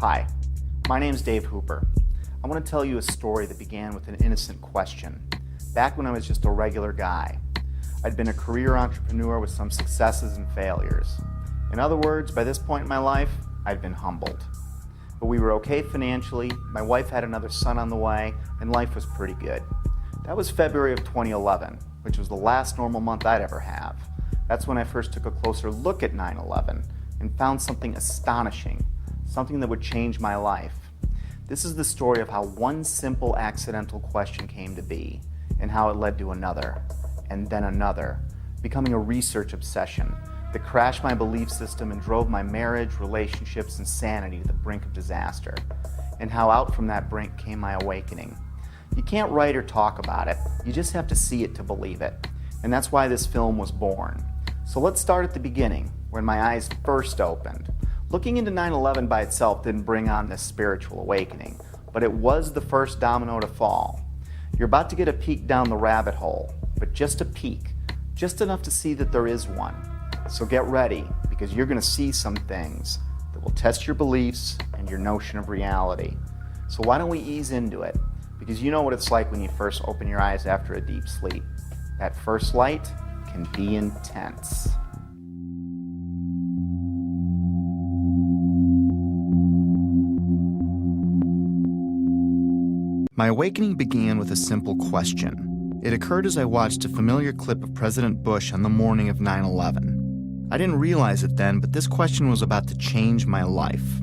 Hi, my name's Dave Hooper. I want to tell you a story that began with an innocent question. Back when I was just a regular guy, I'd been a career entrepreneur with some successes and failures. In other words, by this point in my life, I'd been humbled. But we were okay financially, my wife had another son on the way, and life was pretty good. That was February of 2011, which was the last normal month I'd ever have. That's when I first took a closer look at 9/11 and found something astonishing, something that would change my life. This is the story of how one simple accidental question came to be, and how it led to another, and then another, becoming a research obsession that crashed my belief system and drove my marriage, relationships, and sanity to the brink of disaster, and how out from that brink came my awakening. You can't write or talk about it, you just have to see it to believe it, and that's why this film was born. So let's start at the beginning, when my eyes first opened. Looking into 9/11 by itself didn't bring on this spiritual awakening, but it was the first domino to fall. You're about to get a peek down the rabbit hole, but just a peek, just enough to see that there is one. So get ready, because you're going to see some things that will test your beliefs and your notion of reality. So why don't we ease into it? Because you know what it's like when you first open your eyes after a deep sleep. That first light can be intense. My awakening began with a simple question. It occurred as I watched a familiar clip of President Bush on the morning of 9/11. I didn't realize it then, but this question was about to change my life.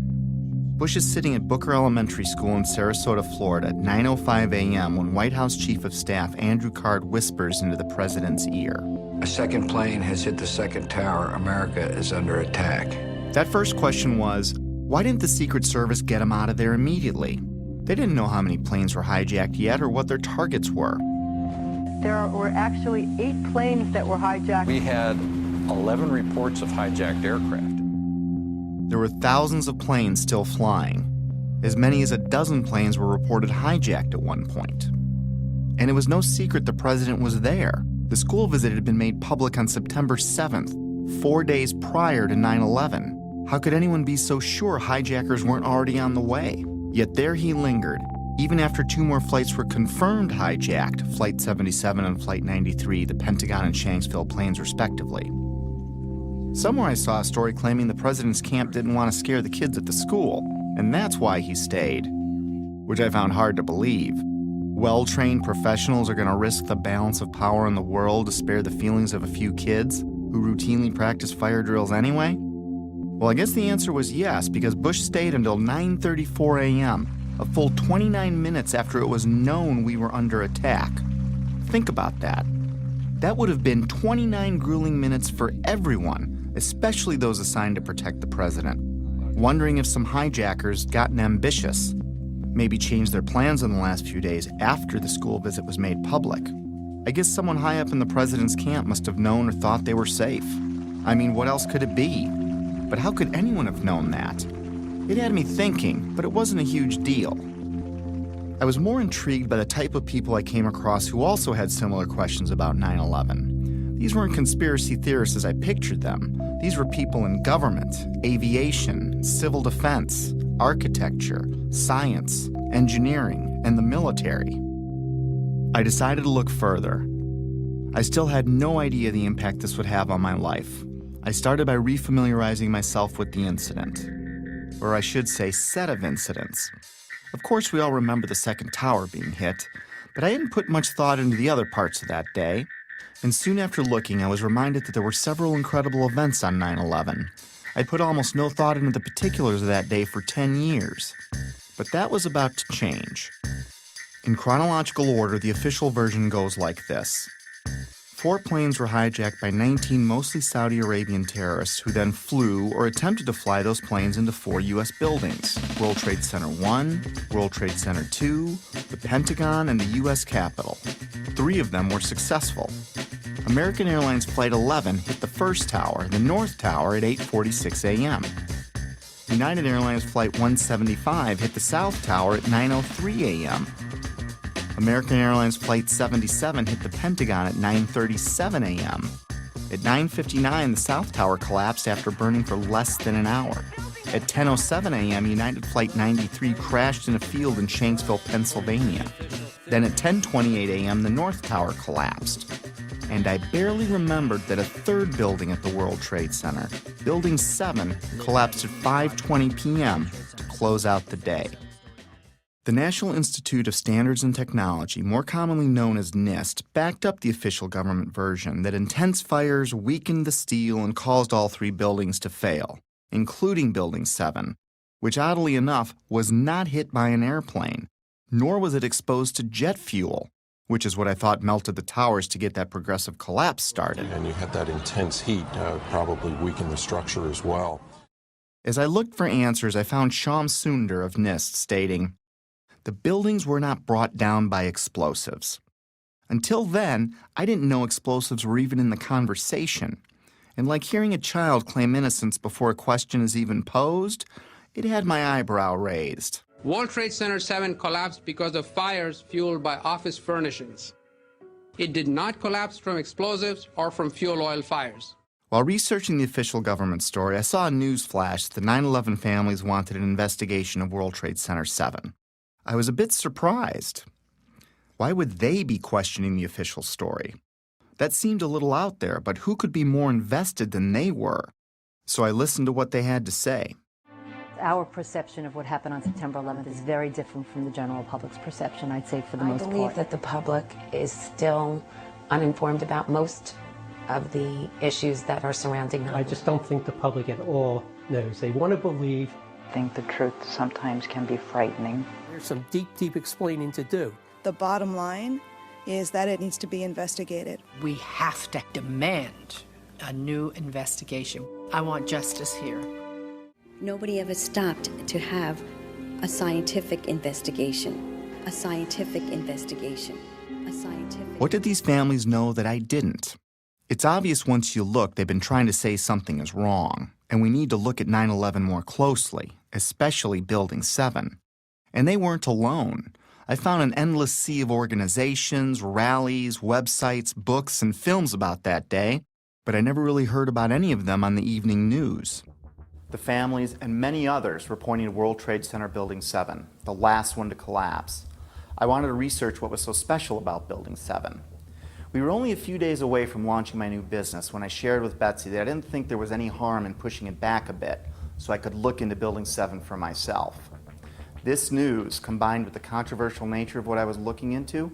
Bush is sitting at Booker Elementary School in Sarasota, Florida at 9:05 a.m. when White House Chief of Staff Andrew Card whispers into the president's ear. A second plane has hit the second tower. America is under attack. That first question was, why didn't the Secret Service get him out of there immediately? They didn't know how many planes were hijacked yet or what their targets were. There were actually 8 planes that were hijacked. We had 11 reports of hijacked aircraft. There were thousands of planes still flying. As many as a dozen planes were reported hijacked at one point. And it was no secret the president was there. The school visit had been made public on September 7th, 4 days prior to 9/11. How could anyone be so sure hijackers weren't already on the way? Yet there he lingered, even after 2 more flights were confirmed hijacked, Flight 77 and Flight 93, the Pentagon and Shanksville planes respectively. Somewhere I saw a story claiming the president's camp didn't want to scare the kids at the school, and that's why he stayed, which I found hard to believe. Well-trained professionals are going to risk the balance of power in the world to spare the feelings of a few kids who routinely practice fire drills anyway? Well, I guess the answer was yes, because Bush stayed until 9:34 a.m., a full 29 minutes after it was known we were under attack. Think about that. That would have been 29 grueling minutes for everyone, especially those assigned to protect the president, wondering if some hijackers gotten ambitious, maybe changed their plans in the last few days after the school visit was made public. I guess someone high up in the president's camp must have known or thought they were safe. I mean, what else could it be? But how could anyone have known that? It had me thinking, but it wasn't a huge deal. I was more intrigued by the type of people I came across who also had similar questions about 9/11. These weren't conspiracy theorists as I pictured them. These were people in government, aviation, civil defense, architecture, science, engineering, and the military. I decided to look further. I still had no idea the impact this would have on my life. I started by refamiliarizing myself with the incident, or I should say set of incidents. Of course, we all remember the second tower being hit, but I hadn't put much thought into the other parts of that day. And soon after looking, I was reminded that there were several incredible events on 9/11. I'd put almost no thought into the particulars of that day for 10 years. But that was about to change. In chronological order, the official version goes like this. 4 planes were hijacked by 19 mostly Saudi Arabian terrorists who then flew or attempted to fly those planes into 4 U.S. buildings, World Trade Center 1, World Trade Center 2, the Pentagon, and the U.S. Capitol. 3 of them were successful. American Airlines Flight 11 hit the first tower, the North Tower, at 8:46 a.m. United Airlines Flight 175 hit the South Tower at 9:03 a.m. American Airlines Flight 77 hit the Pentagon at 9:37 a.m. At 9:59, the South Tower collapsed after burning for less than an hour. At 10:07 a.m., United Flight 93 crashed in a field in Shanksville, Pennsylvania. Then at 10:28 a.m., the North Tower collapsed. And I barely remembered that a third building at the World Trade Center, Building 7, collapsed at 5:20 p.m. to close out the day. The National Institute of Standards and Technology, more commonly known as NIST, backed up the official government version that intense fires weakened the steel and caused all three buildings to fail, including Building 7, which oddly enough was not hit by an airplane, nor was it exposed to jet fuel, which is what I thought melted the towers to get that progressive collapse started. And you had that intense heat probably weakened the structure as well. As I looked for answers, I found Shyam Sundar of NIST stating, "The buildings were not brought down by explosives. Until then, I didn't know explosives were even in the conversation. And like hearing a child claim innocence before a question is even posed, it had my eyebrow raised." World Trade Center 7 collapsed because of fires fueled by office furnishings. It did not collapse from explosives or from fuel oil fires. While researching the official government story, I saw a news flash that the 9/11 families wanted an investigation of World Trade Center 7. I was a bit surprised. Why would they be questioning the official story? That seemed a little out there, but who could be more invested than they were? So I listened to what they had to say. Our perception of what happened on September 11th is very different from the general public's perception, I'd say, for the most part. I believe that the public is still uninformed about most of the issues that are surrounding them. I just don't think the public at all knows. They want to believe. I think the truth sometimes can be frightening. There's some deep, deep explaining to do. The bottom line is that it needs to be investigated. We have to demand a new investigation. I want justice here. Nobody ever stopped to have a scientific investigation. A scientific investigation. A scientific... What did these families know that I didn't? It's obvious once you look, they've been trying to say something is wrong, and we need to look at 9/11 more closely, especially Building 7. And they weren't alone. I found an endless sea of organizations, rallies, websites, books, and films about that day, but I never really heard about any of them on the evening news. The families and many others were pointing to World Trade Center Building 7, the last one to collapse. I wanted to research what was so special about Building 7. We were only a few days away from launching my new business when I shared with Betsy that I didn't think there was any harm in pushing it back a bit so I could look into Building 7 for myself. This news, combined with the controversial nature of what I was looking into,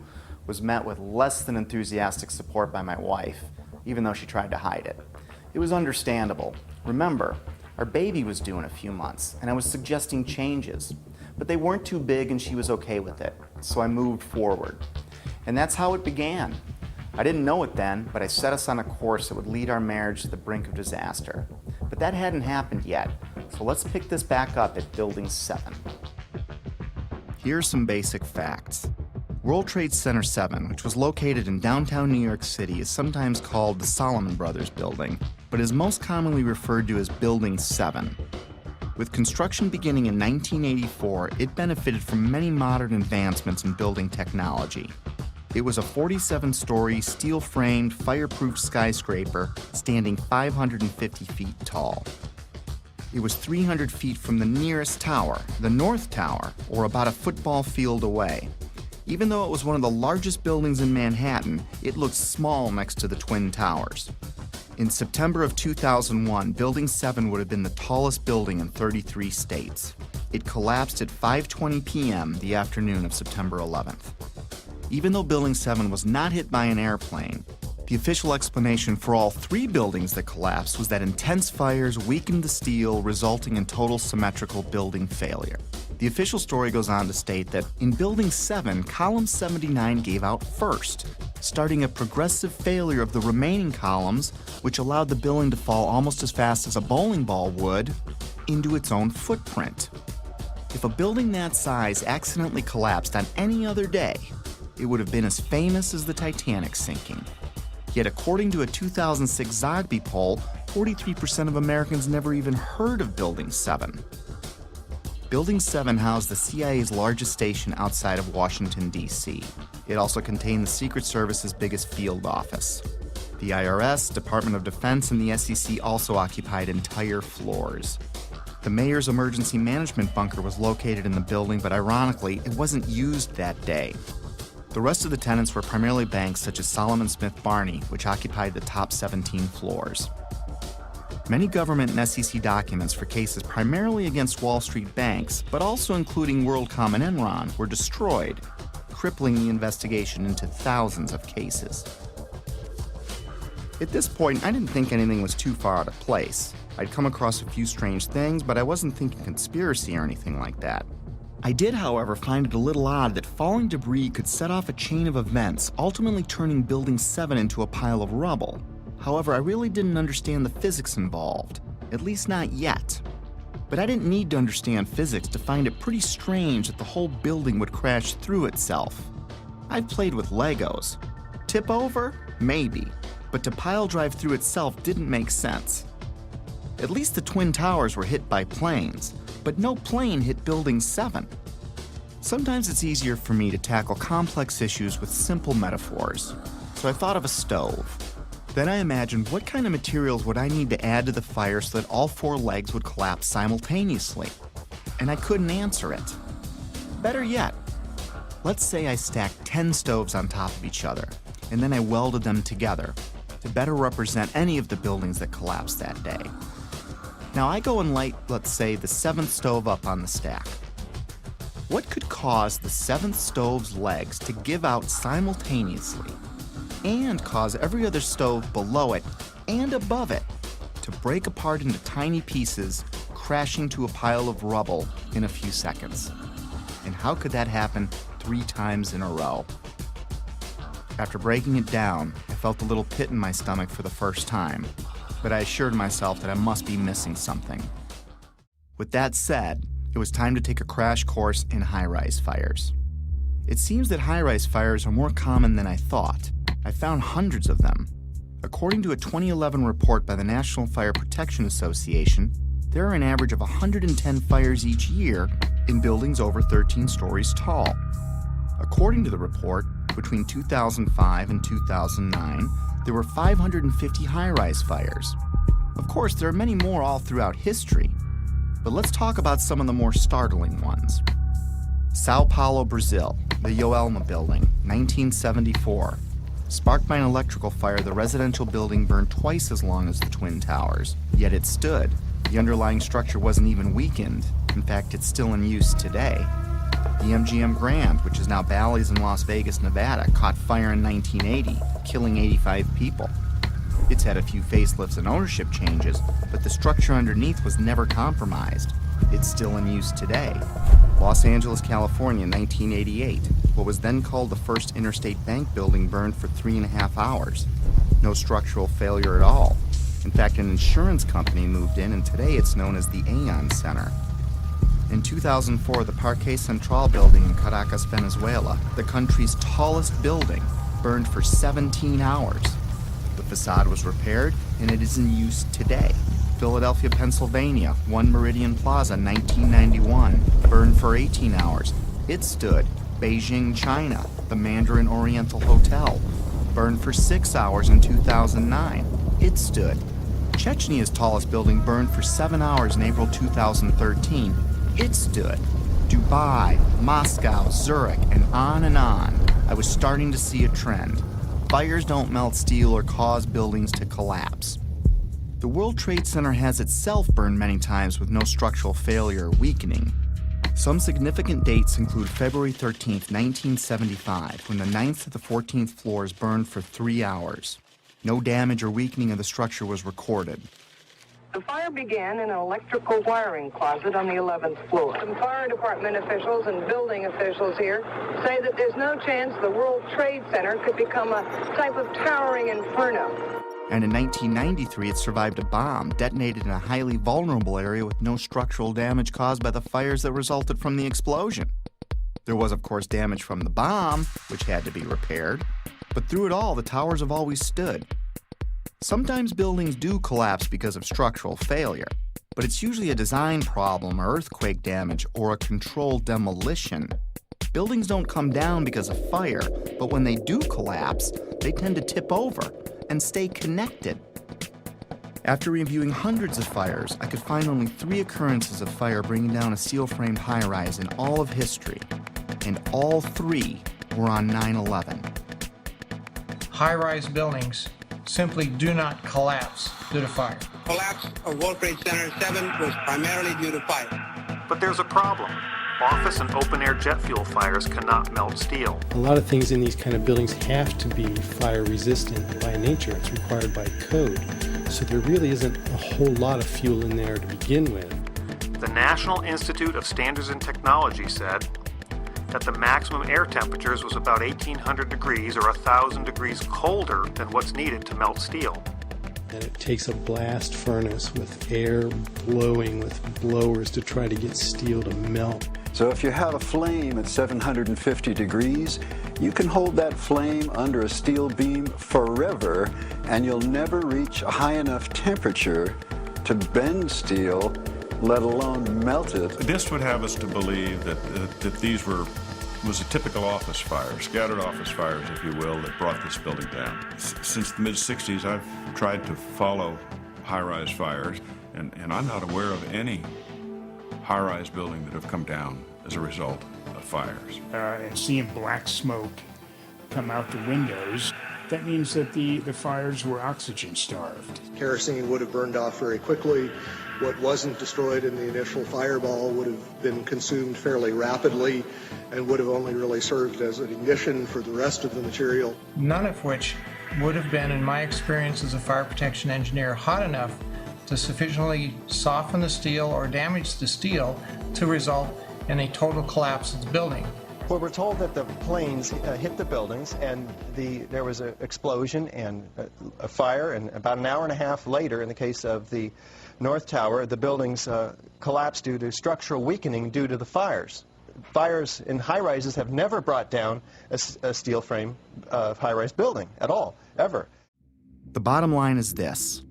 was met with less than enthusiastic support by my wife, even though she tried to hide it. It was understandable. Remember, our baby was due in a few months, and I was suggesting changes. But they weren't too big and she was okay with it, so I moved forward. And that's how it began. I didn't know it then, but I set us on a course that would lead our marriage to the brink of disaster. But that hadn't happened yet, so let's pick this back up at Building 7. Here are some basic facts. World Trade Center 7, which was located in downtown New York City, is sometimes called the Solomon Brothers Building, but is most commonly referred to as Building 7. With construction beginning in 1984, it benefited from many modern advancements in building technology. It was a 47-story, steel-framed, fireproof skyscraper standing 550 feet tall. It was 300 feet from the nearest tower, the North Tower, or about a football field away. Even though it was one of the largest buildings in Manhattan, it looked small next to the Twin Towers. In September of 2001, Building 7 would have been the tallest building in 33 states. It collapsed at 5:20 p.m. the afternoon of September 11th. Even though Building 7 was not hit by an airplane, the official explanation for all three buildings that collapsed was that intense fires weakened the steel, resulting in total symmetrical building failure. The official story goes on to state that in Building 7, column 79 gave out first, starting a progressive failure of the remaining columns, which allowed the building to fall almost as fast as a bowling ball would into its own footprint. If a building that size accidentally collapsed on any other day, it would have been as famous as the Titanic sinking. Yet according to a 2006 Zogby poll, 43% of Americans never even heard of Building 7. Building 7 housed the CIA's largest station outside of Washington, D.C. It also contained the Secret Service's biggest field office. The IRS, Department of Defense, and the SEC also occupied entire floors. The mayor's emergency management bunker was located in the building, but ironically, it wasn't used that day. The rest of the tenants were primarily banks such as Solomon Smith Barney, which occupied the top 17 floors. Many government and SEC documents for cases primarily against Wall Street banks, but also including WorldCom and Enron, were destroyed, crippling the investigation into thousands of cases. At this point, I didn't think anything was too far out of place. I'd come across a few strange things, but I wasn't thinking conspiracy or anything like that. I did, however, find it a little odd that falling debris could set off a chain of events, ultimately turning Building 7 into a pile of rubble. However, I really didn't understand the physics involved, at least not yet. But I didn't need to understand physics to find it pretty strange that the whole building would crash through itself. I've played with Legos. Tip over? Maybe. But to pile drive through itself didn't make sense. At least the Twin Towers were hit by planes, but no plane hit Building 7. Sometimes it's easier for me to tackle complex issues with simple metaphors, so I thought of a stove. Then I imagined what kind of materials would I need to add to the fire so that all 4 legs would collapse simultaneously, and I couldn't answer it. Better yet, let's say I stacked 10 stoves on top of each other, and then I welded them together to better represent any of the buildings that collapsed that day. Now I go and light, let's say, the 7th stove up on the stack. What could cause the 7th stove's legs to give out simultaneously and cause every other stove below it and above it to break apart into tiny pieces, crashing to a pile of rubble in a few seconds? And how could that happen 3 times in a row? After breaking it down, I felt a little pit in my stomach for the first time, but I assured myself that I must be missing something. With that said, it was time to take a crash course in high-rise fires. It seems that high-rise fires are more common than I thought. I found hundreds of them. According to a 2011 report by the National Fire Protection Association, there are an average of 110 fires each year in buildings over 13 stories tall. According to the report, between 2005 and 2009, there were 550 high-rise fires. Of course, there are many more all throughout history, but let's talk about some of the more startling ones. Sao Paulo, Brazil, the Joelma building, 1974. Sparked by an electrical fire, the residential building burned twice as long as the Twin Towers, yet it stood. The underlying structure wasn't even weakened. In fact, it's still in use today. The MGM Grand, which is now Bally's in Las Vegas, Nevada, caught fire in 1980, killing 85 people. It's had a few facelifts and ownership changes, but the structure underneath was never compromised. It's still in use today. Los Angeles, California, 1988. What was then called the First Interstate Bank building burned for 3.5 hours. No structural failure at all. In fact, an insurance company moved in, and today it's known as the Aon Center. In 2004, the Parque Central building in Caracas, Venezuela, the country's tallest building, burned for 17 hours. The facade was repaired, and it is in use today. Philadelphia, Pennsylvania, One Meridian Plaza, 1991, burned for 18 hours. It stood. Beijing, China, the Mandarin Oriental Hotel, burned for 6 hours in 2009. It stood. Chechny's tallest building burned for 7 hours in April 2013. It stood. Dubai, Moscow, Zurich, and on and on. I was starting to see a trend. Fires don't melt steel or cause buildings to collapse. The World Trade Center has itself burned many times with no structural failure or weakening. Some significant dates include February 13, 1975, when the 9th to the 14th floors burned for 3 hours. No damage or weakening of the structure was recorded. The fire began in an electrical wiring closet on the 11th floor. Some fire department officials and building officials here say that there's no chance the World Trade Center could become a type of towering inferno. And in 1993, it survived a bomb detonated in a highly vulnerable area with no structural damage caused by the fires that resulted from the explosion. There was, of course, damage from the bomb, which had to be repaired, but through it all, the towers have always stood. Sometimes buildings do collapse because of structural failure, but it's usually a design problem or earthquake damage or a controlled demolition. Buildings don't come down because of fire, but when they do collapse, they tend to tip over and stay connected. After reviewing hundreds of fires, I could find only 3 occurrences of fire bringing down a steel-framed high-rise in all of history, and all 3 were on 9/11. High-rise buildings simply do not collapse due to fire. Collapse of World Trade Center 7 was primarily due to fire. But there's a problem. Office and open-air jet fuel fires cannot melt steel. A lot of things in these kind of buildings have to be fire resistant by nature. It's required by code. So there really isn't a whole lot of fuel in there to begin with. The National Institute of Standards and Technology said that the maximum air temperatures was about 1,800 degrees or 1,000 degrees colder than what's needed to melt steel. And it takes a blast furnace with air blowing with blowers to try to get steel to melt. So if you have a flame at 750 degrees, you can hold that flame under a steel beam forever, and you'll never reach a high enough temperature to bend steel, let alone melt it. This would have us to believe that these was a typical office fire, scattered office fires, if you will, that brought this building down. Since the mid-60s, I've tried to follow high-rise fires, and I'm not aware of any high-rise building that have come down as a result of fires. And seeing black smoke come out the windows, that means that the fires were oxygen starved. Kerosene would have burned off very quickly. What wasn't destroyed in the initial fireball would have been consumed fairly rapidly and would have only really served as an ignition for the rest of the material. None of which would have been, in my experience as a fire protection engineer, hot enough to sufficiently soften the steel or damage the steel to result in a total collapse of the building. Well, we're told that the planes hit the buildings and there was an explosion and a fire, and about an hour and a half later, in the case of the North Tower, the buildings collapsed due to structural weakening due to the fires. Fires in high-rises have never brought down a steel frame high-rise building at all, ever. The bottom line is this.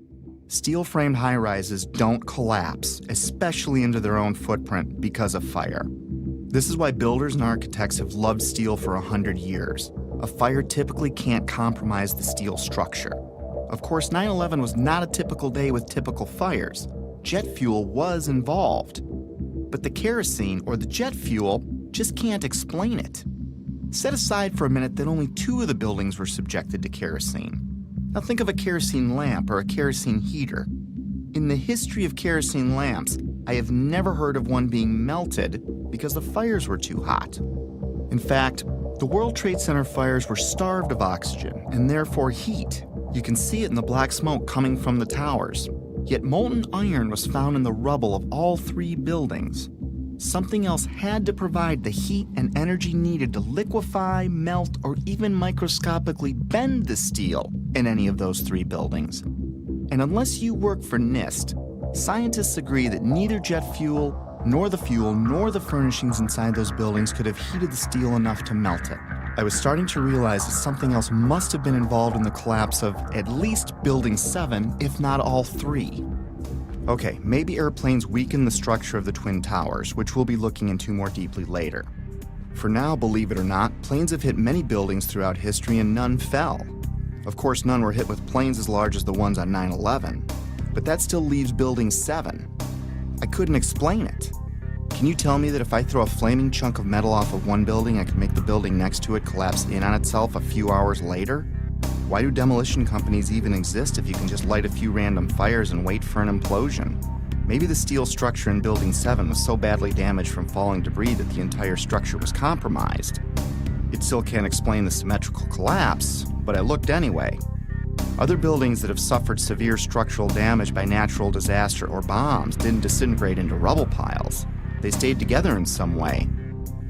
Steel-framed high-rises don't collapse, especially into their own footprint, because of fire. This is why builders and architects have loved steel for 100 years. A fire typically can't compromise the steel structure. Of course, 9/11 was not a typical day with typical fires. Jet fuel was involved. But the kerosene or the jet fuel just can't explain it. Set aside for a minute that only 2 of the buildings were subjected to kerosene. Now think of a kerosene lamp or a kerosene heater. In the history of kerosene lamps, I have never heard of one being melted because the fires were too hot. In fact, the World Trade Center fires were starved of oxygen and therefore heat. You can see it in the black smoke coming from the towers. Yet molten iron was found in the rubble of all 3 buildings. Something else had to provide the heat and energy needed to liquefy, melt, or even microscopically bend the steel in any of those 3 buildings. And unless you work for NIST, scientists agree that neither jet fuel, nor the furnishings inside those buildings could have heated the steel enough to melt it. I was starting to realize that something else must have been involved in the collapse of at least Building 7, if not all 3. Okay, maybe airplanes weakened the structure of the Twin Towers, which we'll be looking into more deeply later. For now, believe it or not, planes have hit many buildings throughout history and none fell. Of course, none were hit with planes as large as the ones on 9/11, but that still leaves Building 7. I couldn't explain it. Can you tell me that if I throw a flaming chunk of metal off of one building, I can make the building next to it collapse in on itself a few hours later? Why do demolition companies even exist if you can just light a few random fires and wait for an implosion? Maybe the steel structure in Building 7 was so badly damaged from falling debris that the entire structure was compromised. It still can't explain the symmetrical collapse, but I looked anyway. Other buildings that have suffered severe structural damage by natural disaster or bombs didn't disintegrate into rubble piles. They stayed together in some way.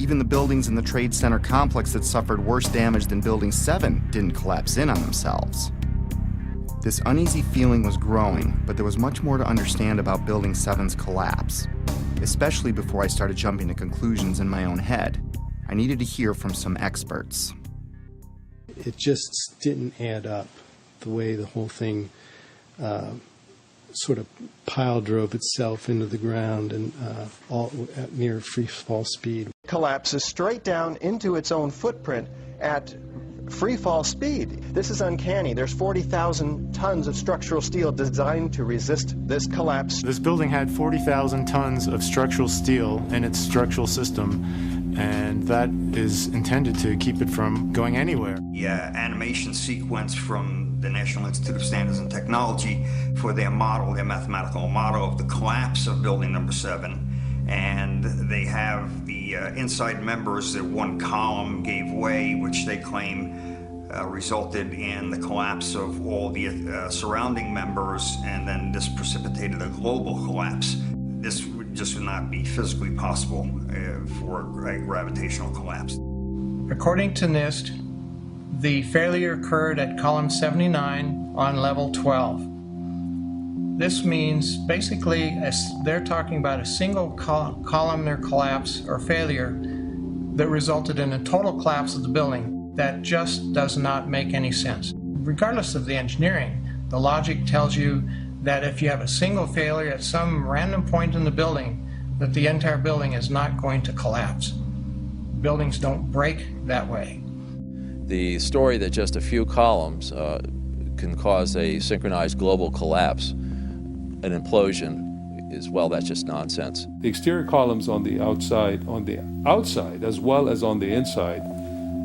Even the buildings in the Trade Center complex that suffered worse damage than Building 7 didn't collapse in on themselves. This uneasy feeling was growing, but there was much more to understand about Building 7's collapse, especially before I started jumping to conclusions in my own head. I needed to hear from some experts. It just didn't add up, the way the whole thing sort of pile drove itself into the ground and all at near free fall speed. Collapses straight down into its own footprint at free fall speed. This is uncanny. There's 40,000 tons of structural steel designed to resist this collapse. This building had 40,000 tons of structural steel in its structural system, and that is intended to keep it from going anywhere. The animation sequence from the National Institute of Standards and Technology for their model, their mathematical model of the collapse of building number 7. And they have the inside members that one column gave way, which they claim resulted in the collapse of all the surrounding members, and then this precipitated a global collapse. This would just not be physically possible for a gravitational collapse. According to NIST, the failure occurred at column 79 on level 12. This means basically they're talking about a single columnar collapse or failure that resulted in a total collapse of the building. That just does not make any sense. Regardless of the engineering, the logic tells you that if you have a single failure at some random point in the building, that the entire building is not going to collapse. Buildings don't break that way. The story that just a few columns can cause a synchronized global collapse, an implosion, is, well, that's just nonsense. The exterior columns on the outside as well as on the inside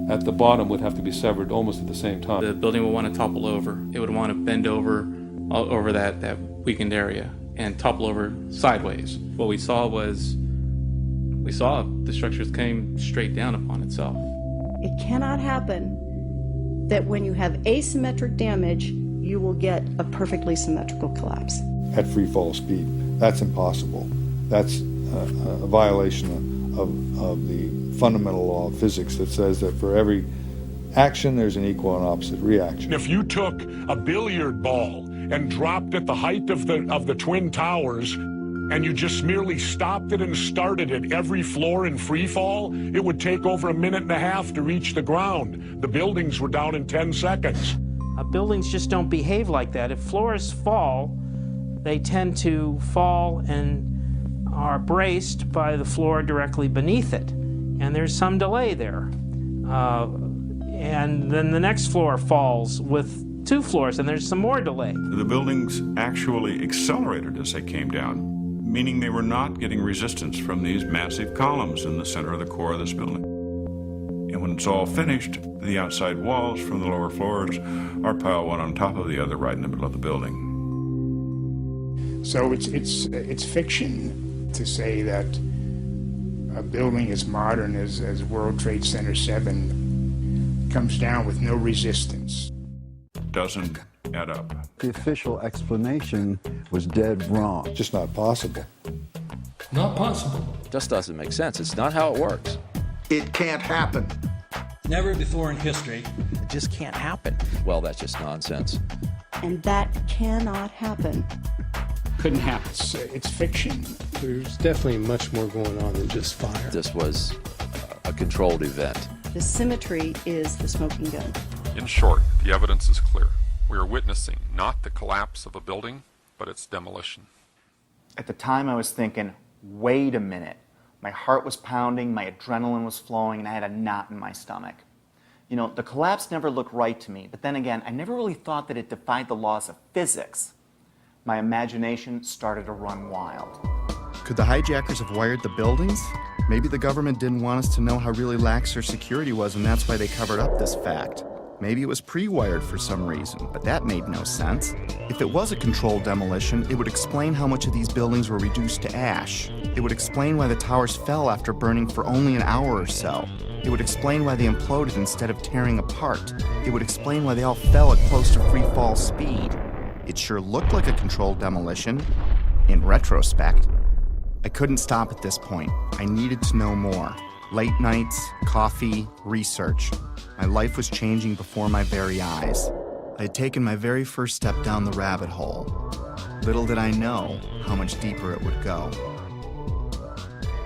at the bottom would have to be severed almost at the same time. The building would want to topple over. It would want to bend over that weakened area and topple over sideways. What we saw the structures came straight down upon itself. It cannot happen that when you have asymmetric damage, you will get a perfectly symmetrical collapse. At free fall speed. That's impossible. That's a violation of the fundamental law of physics that says that for every action there's an equal and opposite reaction. If you took a billiard ball and dropped at the height of the Twin Towers and you just merely stopped it and started at every floor in free fall, it would take over 1.5 minutes to reach the ground. The buildings were down in 10 seconds. Buildings just don't behave like that. If floors fall, they tend to fall and are braced by the floor directly beneath it. And there's some delay there. And then the next floor falls with 2 floors, and there's some more delay. The buildings actually accelerated as they came down, meaning they were not getting resistance from these massive columns in the center of the core of this building. And when it's all finished, the outside walls from the lower floors are piled one on top of the other right in the middle of the building. So it's fiction to say that a building as modern as World Trade Center 7 comes down with no resistance. Doesn't add up. The official explanation was dead wrong. Just not possible. Not possible. Just doesn't make sense. It's not how it works. It can't happen. Never before in history. It just can't happen. Well, that's just nonsense. And that cannot happen. Couldn't happen. It's fiction. There's definitely much more going on than just fire. This was a controlled event. The symmetry is the smoking gun. In short, the evidence is clear. We are witnessing not the collapse of a building, but its demolition. At the time, I was thinking, wait a minute. My heart was pounding, my adrenaline was flowing, and I had a knot in my stomach. You know, the collapse never looked right to me, but then again, I never really thought that it defied the laws of physics. My imagination started to run wild. Could the hijackers have wired the buildings? Maybe the government didn't want us to know how really lax their security was, and that's why they covered up this fact. Maybe it was pre-wired for some reason, but that made no sense. If it was a controlled demolition, it would explain how much of these buildings were reduced to ash. It would explain why the towers fell after burning for only an hour or so. It would explain why they imploded instead of tearing apart. It would explain why they all fell at close to free fall speed. It sure looked like a controlled demolition, in retrospect. I couldn't stop at this point. I needed to know more. Late nights, coffee, research. My life was changing before my very eyes. I had taken my very first step down the rabbit hole. Little did I know how much deeper it would go.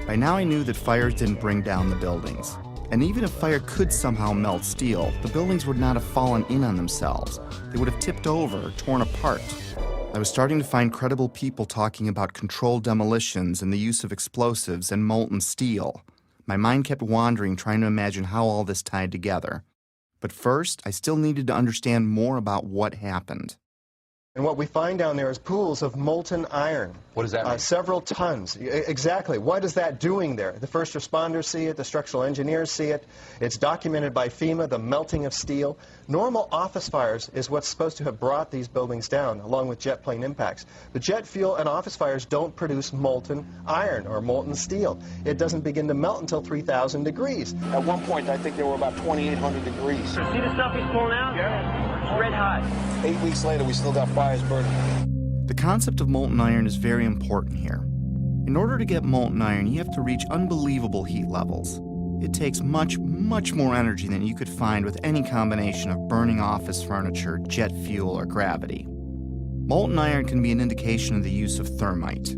By now I knew that fires didn't bring down the buildings. And even if fire could somehow melt steel, the buildings would not have fallen in on themselves. They would have tipped over or torn apart. I was starting to find credible people talking about controlled demolitions and the use of explosives and molten steel. My mind kept wandering, trying to imagine how all this tied together. But first, I still needed to understand more about what happened. And what we find down there is pools of molten iron. What does that mean? Several tons. Exactly. What is that doing there? The first responders see it. The structural engineers see it. It's documented by FEMA, the melting of steel. Normal office fires is what's supposed to have brought these buildings down, along with jet plane impacts. But jet fuel and office fires don't produce molten iron or molten steel. It doesn't begin to melt until 3,000 degrees. At one point, I think there were about 2,800 degrees. See the stuff he's pulling out? Yeah. It's red hot. 8 weeks later, we still got fires burning. The concept of molten iron is very important here. In order to get molten iron, you have to reach unbelievable heat levels. It takes much, much more energy than you could find with any combination of burning office furniture, jet fuel, or gravity. Molten iron can be an indication of the use of thermite.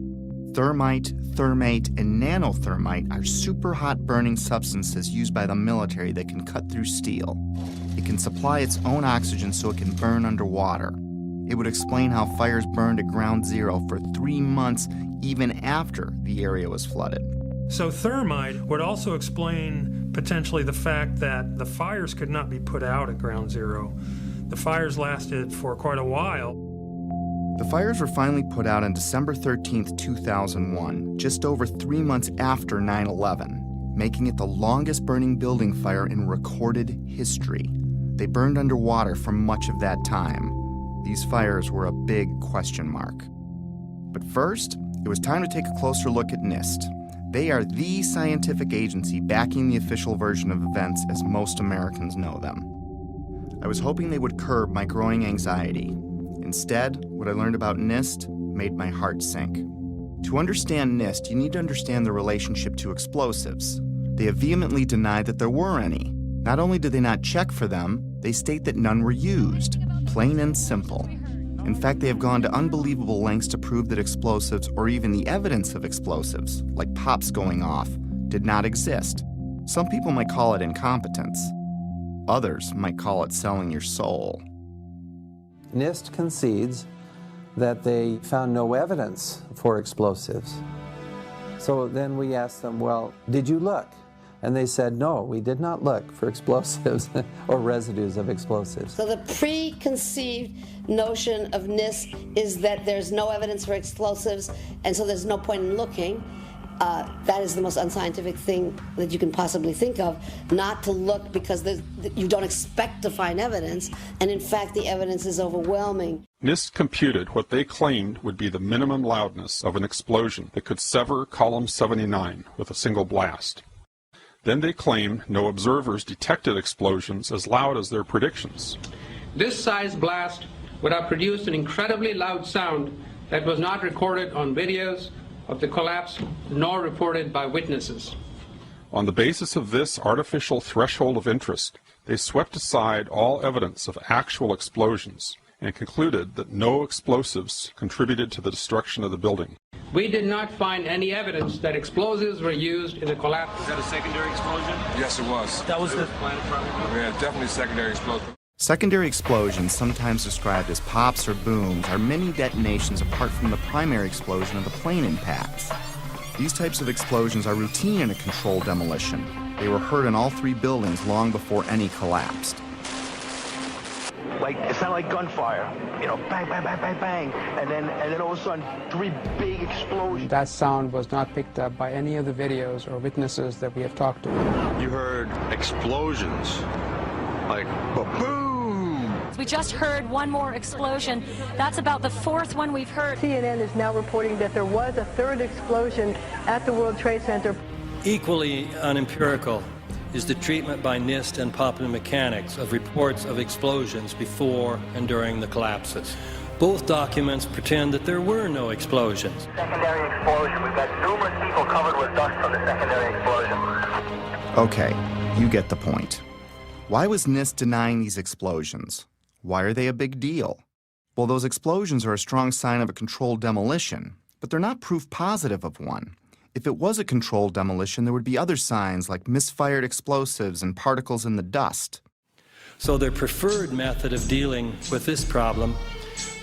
Thermite, thermate, and nanothermite are super hot burning substances used by the military that can cut through steel. It can supply its own oxygen so it can burn underwater. It would explain how fires burned at ground zero for 3 months even after the area was flooded. So thermite would also explain potentially the fact that the fires could not be put out at ground zero. The fires lasted for quite a while. The fires were finally put out on December 13, 2001, just over 3 months after 9/11, making it the longest burning building fire in recorded history. They burned underwater for much of that time. These fires were a big question mark. But first, it was time to take a closer look at NIST. They are the scientific agency backing the official version of events as most Americans know them. I was hoping they would curb my growing anxiety. Instead, what I learned about NIST made my heart sink. To understand NIST, you need to understand the relationship to explosives. They have vehemently denied that there were any. Not only do they not check for them, they state that none were used. Plain and simple. In fact, they have gone to unbelievable lengths to prove that explosives, or even the evidence of explosives, like pops going off, did not exist. Some people might call it incompetence. Others might call it selling your soul. NIST concedes that they found no evidence for explosives. So then we asked them, well, did you look? And they said, no, we did not look for explosives or residues of explosives. So the preconceived notion of NIST is that there's no evidence for explosives, and so there's no point in looking. That is the most unscientific thing that you can possibly think of, not to look because you don't expect to find evidence, and in fact the evidence is overwhelming. NIST computed what they claimed would be the minimum loudness of an explosion that could sever column 79 with a single blast. Then they claimed no observers detected explosions as loud as their predictions. This size blast would have produced an incredibly loud sound that was not recorded on videos of the collapse nor reported by witnesses. On the basis of this artificial threshold of interest, they swept aside all evidence of actual explosions and concluded that no explosives contributed to the destruction of the building. We did not find any evidence that explosives were used in the collapse. Is that a secondary explosion? Yes, it was. That was the... Yeah, definitely secondary explosion. Secondary explosions, sometimes described as pops or booms, are mini detonations apart from the primary explosion of the plane impacts. These types of explosions are routine in a controlled demolition. They were heard in all 3 buildings long before any collapsed. Like, it sounded like gunfire, you know, bang, bang, bang, bang, bang, and then all of a sudden, 3 big explosions. That sound was not picked up by any of the videos or witnesses that we have talked to. You heard explosions, like boom. We just heard one more explosion. That's about the 4th one we've heard. CNN is now reporting that there was a 3rd explosion at the World Trade Center. Equally unempirical is the treatment by NIST and Popular Mechanics of reports of explosions before and during the collapses. Both documents pretend that there were no explosions. Secondary explosion. We've got numerous people covered with dust from the secondary explosion. Okay, you get the point. Why was NIST denying these explosions? Why are they a big deal? Well, those explosions are a strong sign of a controlled demolition, but they're not proof positive of one. If it was a controlled demolition, there would be other signs like misfired explosives and particles in the dust. So their preferred method of dealing with this problem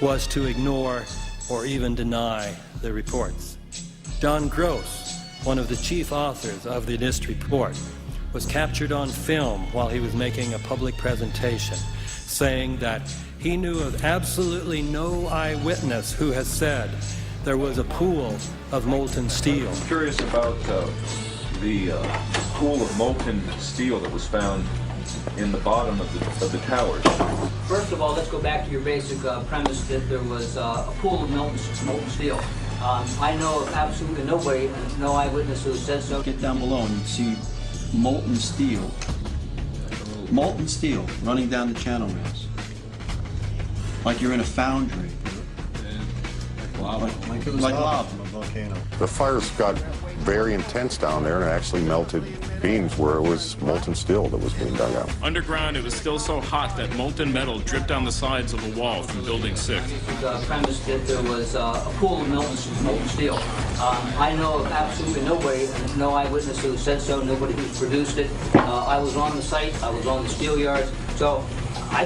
was to ignore or even deny the reports. John Gross, one of the chief authors of the NIST report, was captured on film while he was making a public presentation, saying that he knew of absolutely no eyewitness who has said there was a pool of molten steel. I'm curious about the pool of molten steel that was found in the bottom of the towers. First of all, let's go back to your basic premise that there was a pool of molten steel. I know of absolutely nobody, no eyewitness who said so. Get down below and you see molten steel running down the channel rails. Like you're in a foundry. Like it was lava from a volcano. The fires got very intense down there and it actually melted beams where it was molten steel that was being dug out. Underground, it was still so hot that molten metal dripped down the sides of the wall from Building 6. The premise that there was a pool of molten steel. I know of absolutely nobody, no eyewitness who said so, nobody who's produced it. I was on the site, I was on the steel yards, so I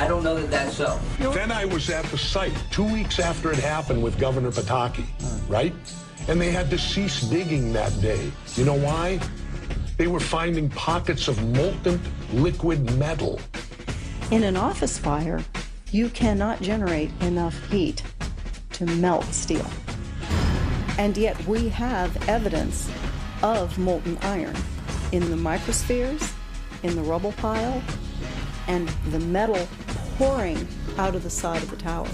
don't know that that's so. Then I was at the site 2 weeks after it happened with Governor Pataki, right? And they had to cease digging that day. You know why? They were finding pockets of molten liquid metal. In an office fire, you cannot generate enough heat to melt steel. And yet we have evidence of molten iron in the microspheres, in the rubble pile, and the metal pouring out of the side of the tower.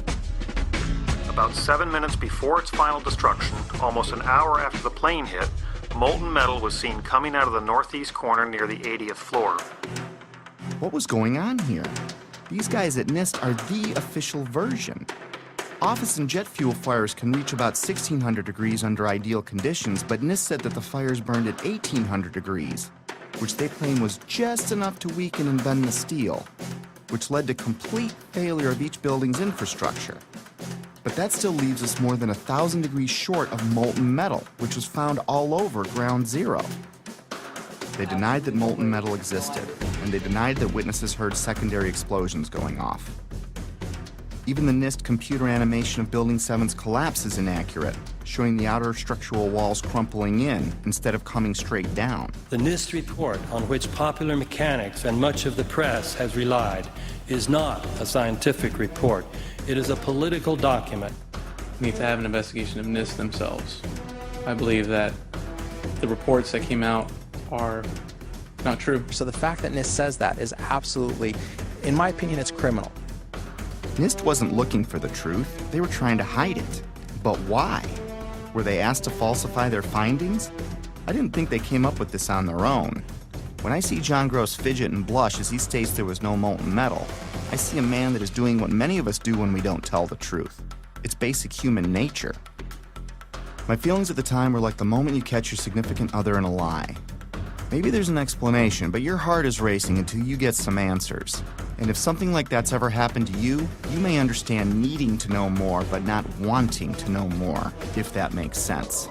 About 7 minutes before its final destruction, almost an hour after the plane hit, molten metal was seen coming out of the northeast corner near the 80th floor. What was going on here? These guys at NIST are the official version. Office and jet fuel fires can reach about 1,600 degrees under ideal conditions, but NIST said that the fires burned at 1,800 degrees, which they claim was just enough to weaken and bend the steel, which led to complete failure of each building's infrastructure. But that still leaves us more than 1,000 degrees short of molten metal, which was found all over Ground Zero. They denied that molten metal existed, and they denied that witnesses heard secondary explosions going off. Even the NIST computer animation of Building 7's collapse is inaccurate, showing the outer structural walls crumpling in instead of coming straight down. The NIST report, on which popular mechanics and much of the press has relied, is not a scientific report. It is a political document. We need to have an investigation of NIST themselves. I believe that the reports that came out are not true. So the fact that NIST says that is absolutely, in my opinion, it's criminal. NIST wasn't looking for the truth. They were trying to hide it. But why? Were they asked to falsify their findings? I didn't think they came up with this on their own. When I see John Gross fidget and blush as he states there was no molten metal, I see a man that is doing what many of us do when we don't tell the truth. It's basic human nature. My feelings at the time were like the moment you catch your significant other in a lie. Maybe there's an explanation, but your heart is racing until you get some answers. And if something like that's ever happened to you, you may understand needing to know more, but not wanting to know more, if that makes sense.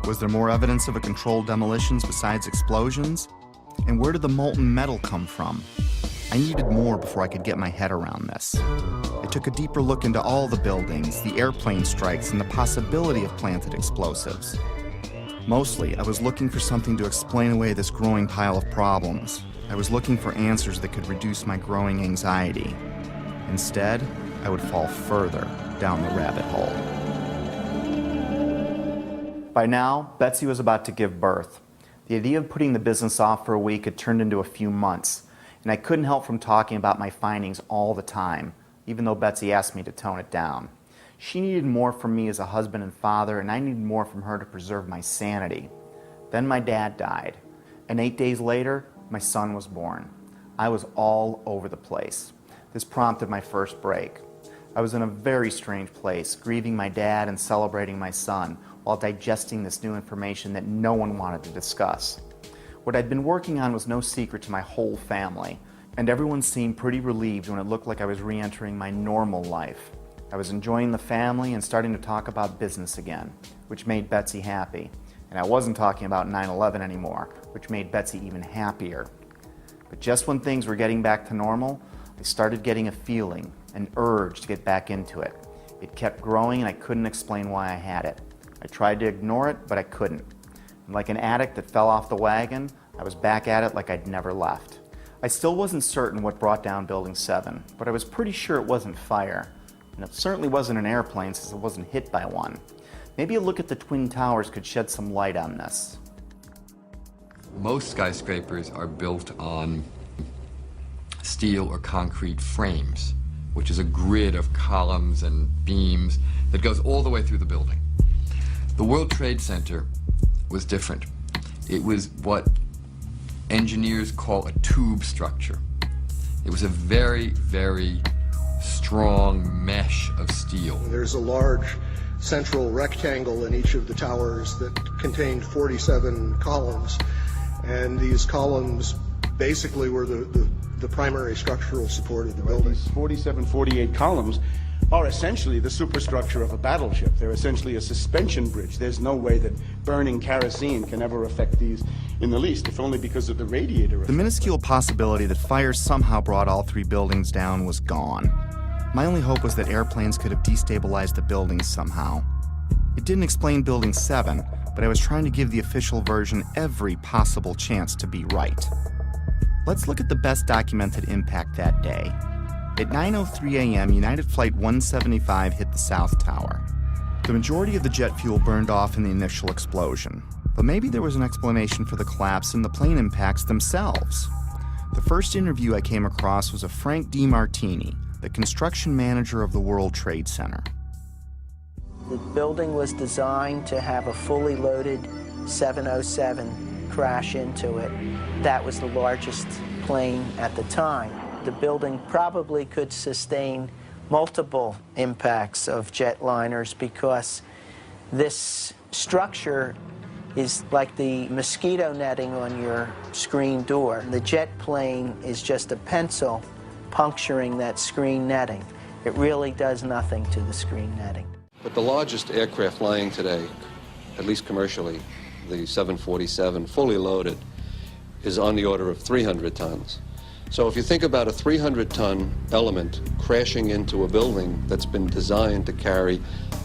Was there more evidence of a controlled demolitions besides explosions? And where did the molten metal come from? I needed more before I could get my head around this. I took a deeper look into all the buildings, the airplane strikes, and the possibility of planted explosives. Mostly, I was looking for something to explain away this growing pile of problems. I was looking for answers that could reduce my growing anxiety. Instead, I would fall further down the rabbit hole. By now, Betsy was about to give birth. The idea of putting the business off for a week had turned into a few months, and I couldn't help from talking about my findings all the time, even though Betsy asked me to tone it down. She needed more from me as a husband and father, and I needed more from her to preserve my sanity. Then my dad died, and 8 days later, my son was born. I was all over the place. This prompted my first break. I was in a very strange place, grieving my dad and celebrating my son, while digesting this new information that no one wanted to discuss. What I'd been working on was no secret to my whole family, and everyone seemed pretty relieved when it looked like I was re-entering my normal life. I was enjoying the family and starting to talk about business again, which made Betsy happy. And I wasn't talking about 9/11 anymore, which made Betsy even happier. But just when things were getting back to normal, I started getting a feeling, an urge to get back into it. It kept growing and I couldn't explain why I had it. I tried to ignore it, but I couldn't. And like an addict that fell off the wagon, I was back at it like I'd never left. I still wasn't certain what brought down Building 7, but I was pretty sure it wasn't fire. And it certainly wasn't an airplane since it wasn't hit by one. Maybe a look at the Twin Towers could shed some light on this. Most skyscrapers are built on steel or concrete frames, which is a grid of columns and beams that goes all the way through the building. The World Trade Center was different. It was what engineers call a tube structure. It was a very, very strong mesh of steel. There's a large central rectangle in each of the towers that contained 47 columns, and these columns basically were the primary structural support of the building. These 47, 48 columns are essentially the superstructure of a battleship. They're essentially a suspension bridge. There's no way that burning kerosene can ever affect these in the least, if only because of the radiator effect. The minuscule possibility that fire somehow brought all three buildings down was gone. My only hope was that airplanes could have destabilized the buildings somehow. It didn't explain Building 7, but I was trying to give the official version every possible chance to be right. Let's look at the best documented impact that day. At 9:03 a.m., United Flight 175 hit the South Tower. The majority of the jet fuel burned off in the initial explosion, but maybe there was an explanation for the collapse in the plane impacts themselves. The first interview I came across was of Frank DiMartini, the construction manager of the World Trade Center. The building was designed to have a fully loaded 707 crash into it. That was the largest plane at the time. The building probably could sustain multiple impacts of jetliners because this structure is like the mosquito netting on your screen door. The jet plane is just a pencil puncturing that screen netting. It really does nothing to the screen netting. But the largest aircraft flying today, at least commercially, the 747, fully loaded, is on the order of 300 tons. So if you think about a 300-ton element crashing into a building that's been designed to carry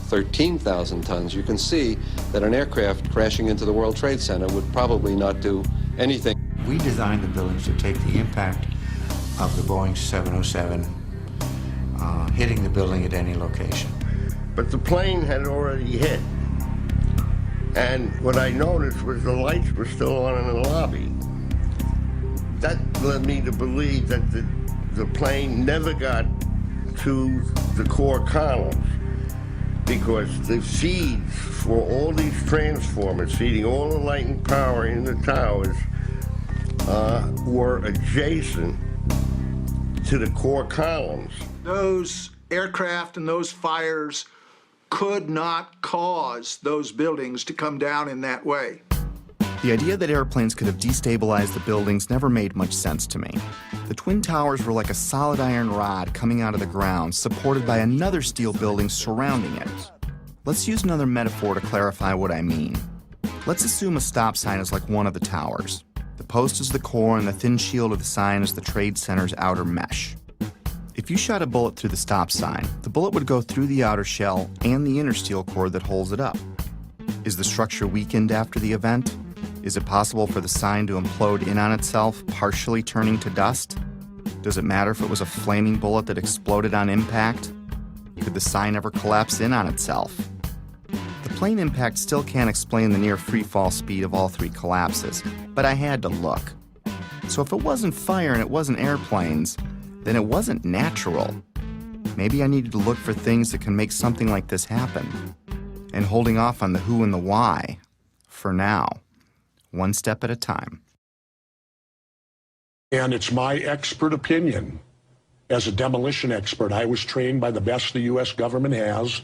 13,000 tons, you can see that an aircraft crashing into the World Trade Center would probably not do anything. We designed the buildings to take the impact of the Boeing 707 hitting the building at any location. But the plane had already hit. And what I noticed was the lights were still on in the lobby. That led me to believe that the plane never got to the core columns because the feeds for all these transformers feeding all the light and power in the towers were adjacent to the core columns. Those aircraft and those fires could not cause those buildings to come down in that way. The idea that airplanes could have destabilized the buildings never made much sense to me. The Twin Towers were like a solid iron rod coming out of the ground, supported by another steel building surrounding it. Let's use another metaphor to clarify what I mean. Let's assume a stop sign is like one of the towers. The post is the core and the thin shield of the sign is the Trade Center's outer mesh. If you shot a bullet through the stop sign, the bullet would go through the outer shell and the inner steel core that holds it up. Is the structure weakened after the event? Is it possible for the sign to implode in on itself, partially turning to dust? Does it matter if it was a flaming bullet that exploded on impact? Could the sign ever collapse in on itself? The plane impact still can't explain the near free-fall speed of all three collapses, but I had to look. So if it wasn't fire and it wasn't airplanes, then it wasn't natural. Maybe I needed to look for things that can make something like this happen. And holding off on the who and the why, for now. One step at a time. And it's my expert opinion. As a demolition expert, I was trained by the best the U.S. government has.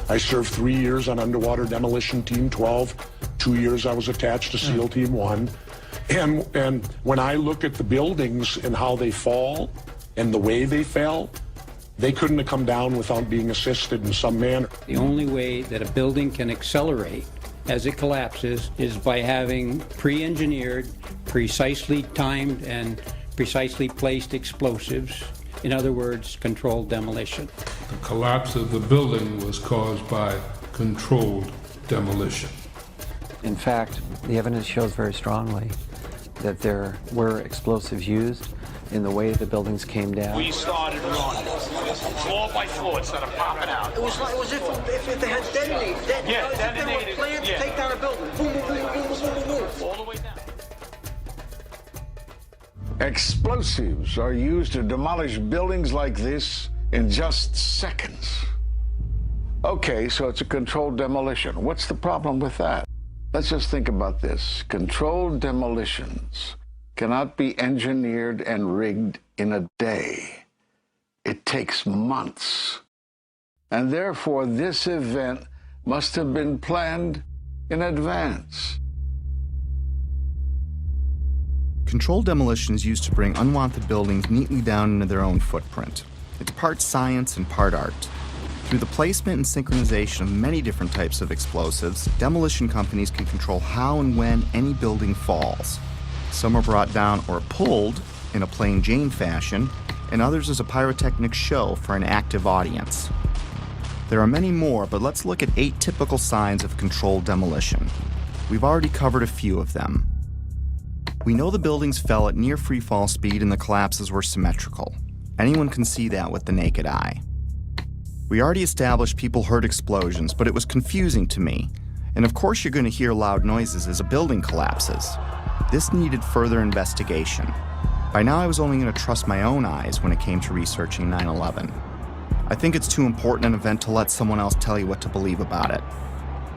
I served 3 years on Underwater Demolition Team 12. 2 years I was attached to SEAL Team 1. And when I look at the buildings and how they fall and the way they fell, they couldn't have come down without being assisted in some manner. The only way that a building can accelerate as it collapses is by having pre-engineered, precisely timed, and precisely placed explosives. In other words, controlled demolition. The collapse of the building was caused by controlled demolition. In fact, the evidence shows very strongly that there were explosives used in the way the buildings came down. We started running floor by floor instead of popping out. It was like if they had detonated. Yeah, detonated. They were planned to take down a building. Boom, boom, boom, boom, boom, boom, boom, boom. All the way down. Explosives are used to demolish buildings like this in just seconds. Okay, so it's a controlled demolition. What's the problem with that? Let's just think about this. Controlled demolitions cannot be engineered and rigged in a day. It takes months. And therefore, this event must have been planned in advance. Controlled demolition is used to bring unwanted buildings neatly down into their own footprint. It's part science and part art. Through the placement and synchronization of many different types of explosives, demolition companies can control how and when any building falls. Some are brought down or pulled in a plain Jane fashion, and others as a pyrotechnic show for an active audience. There are many more, but let's look at 8 typical signs of controlled demolition. We've already covered a few of them. We know the buildings fell at near freefall speed and the collapses were symmetrical. Anyone can see that with the naked eye. We already established people heard explosions, but it was confusing to me. And of course you're going to hear loud noises as a building collapses. This needed further investigation. By now I was only going to trust my own eyes when it came to researching 9/11. I think it's too important an event to let someone else tell you what to believe about it.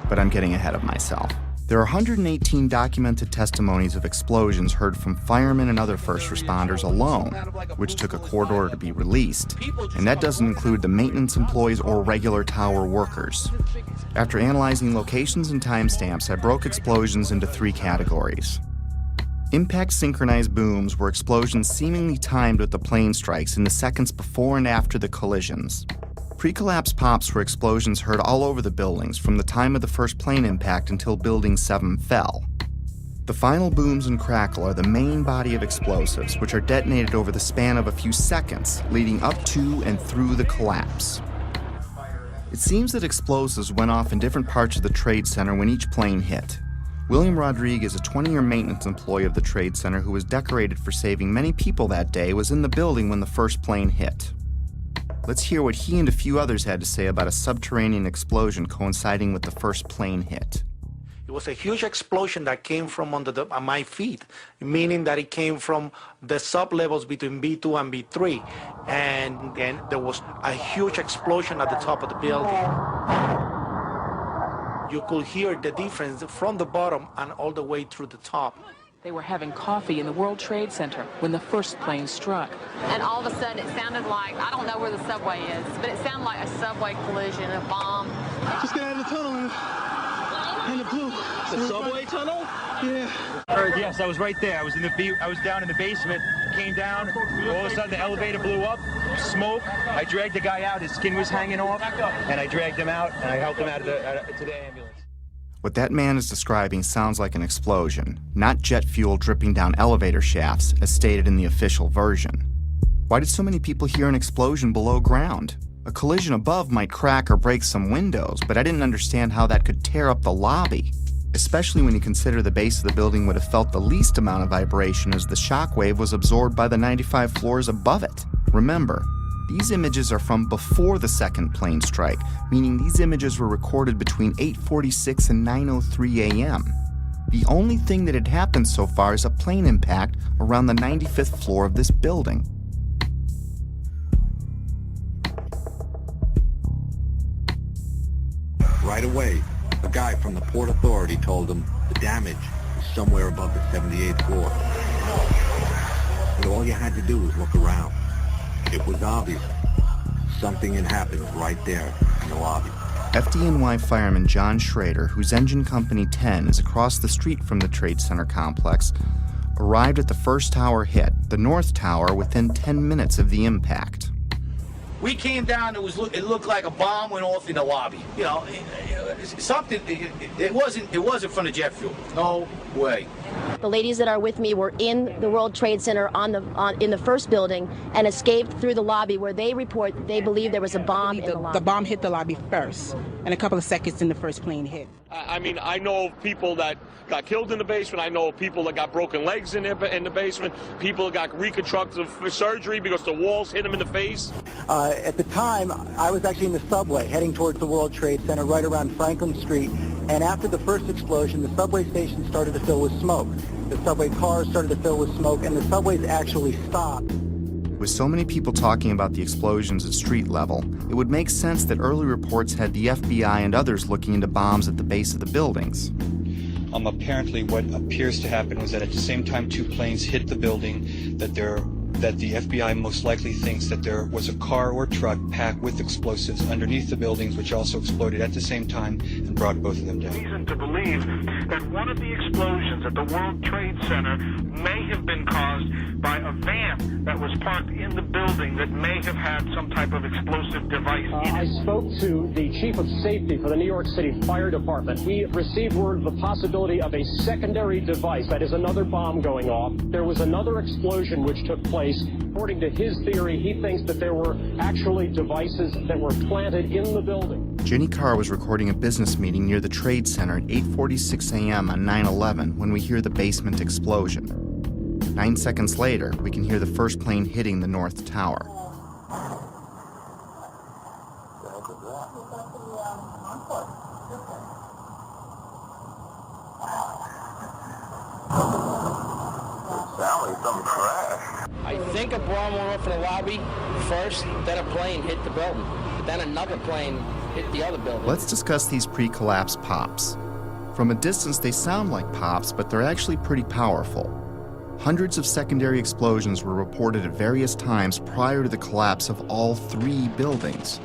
But I'm getting ahead of myself. There are 118 documented testimonies of explosions heard from firemen and other first responders alone, which took a court order to be released, and that doesn't include the maintenance employees or regular tower workers. After analyzing locations and timestamps, I broke explosions into 3 categories. Impact synchronized booms were explosions seemingly timed with the plane strikes in the seconds before and after the collisions. Pre-collapse pops were explosions heard all over the buildings from the time of the first plane impact until Building 7 fell. The final booms and crackle are the main body of explosives, which are detonated over the span of a few seconds, leading up to and through the collapse. It seems that explosives went off in different parts of the Trade Center when each plane hit. William Rodriguez, a 20-year maintenance employee of the Trade Center who was decorated for saving many people that day, was in the building when the first plane hit. Let's hear what he and a few others had to say about a subterranean explosion coinciding with the first plane hit. It was a huge explosion that came from under my feet, meaning that it came from the sub-levels between B2 and B3. And then there was a huge explosion at the top of the building. You could hear the difference from the bottom and all the way through the top. They were having coffee in the World Trade Center when the first plane struck. And all of a sudden it sounded like, I don't know where the subway is, but it sounded like a subway collision, a bomb. Just got out of the tunnel and it blew. The subway tunnel? Yeah. Yes, I was right there. I was down in the basement, came down, all of a sudden the elevator blew up, smoke. I dragged the guy out, his skin was hanging off, and I dragged him out, and I helped him out to the ambulance. What that man is describing sounds like an explosion, not jet fuel dripping down elevator shafts, as stated in the official version. Why did so many people hear an explosion below ground? A collision above might crack or break some windows, but I didn't understand how that could tear up the lobby, especially when you consider the base of the building would have felt the least amount of vibration as the shockwave was absorbed by the 95 floors above it. Remember, these images are from before the second plane strike, meaning these images were recorded between 8:46 and 9:03 a.m. The only thing that had happened so far is a plane impact around the 95th floor of this building. Right away, a guy from the Port Authority told him the damage is somewhere above the 78th floor. But all you had to do was look around. It was obvious. Something had happened right there in the lobby. FDNY fireman John Schrader, whose engine company 10 is across the street from the Trade Center complex, arrived at the first tower hit, the North Tower, within 10 minutes of the impact. We came down, it looked like a bomb went off in the lobby. You know, it wasn't from the jet fuel. No way. The ladies that are with me were in the World Trade Center in the first building and escaped through the lobby where they report they believe there was a bomb in the lobby. The bomb hit the lobby first, and a couple of seconds in the first plane hit. I mean, I know of people that got killed in the basement. I know of people that got broken legs in the basement. People that got reconstructive surgery because the walls hit them in the face. At the time, I was actually in the subway heading towards the World Trade Center right around Franklin Street. And after the first explosion, the subway station started to fill with smoke. The subway cars started to fill with smoke, and the subways actually stopped. With so many people talking about the explosions at street level, it would make sense that early reports had the FBI and others looking into bombs at the base of the buildings. Apparently what appears to happen was that at the same time two planes hit the building, that the FBI most likely thinks that there was a car or truck packed with explosives underneath the buildings, which also exploded at the same time and brought both of them down. Reason to believe that one of the explosions at the World Trade Center may have been caused by a van that was parked in the building that may have had some type of explosive device in it. I spoke to the chief of safety for the New York City Fire Department. He received word of the possibility of a secondary device, that is another bomb going off. There was another explosion which took place. According to his theory, he thinks that there were actually devices that were planted in the building. Jenny Carr was recording a business meeting near the Trade Center at 8:46 a.m. on 9/11 when we hear the basement explosion. 9 seconds later, we can hear the first plane hitting the North Tower. I think a bomb went off in the lobby first, then a plane hit the building, but then another plane hit the other building. Let's discuss these pre-collapse pops. From a distance, they sound like pops, but they're actually pretty powerful. Hundreds of secondary explosions were reported at various times prior to the collapse of all three buildings.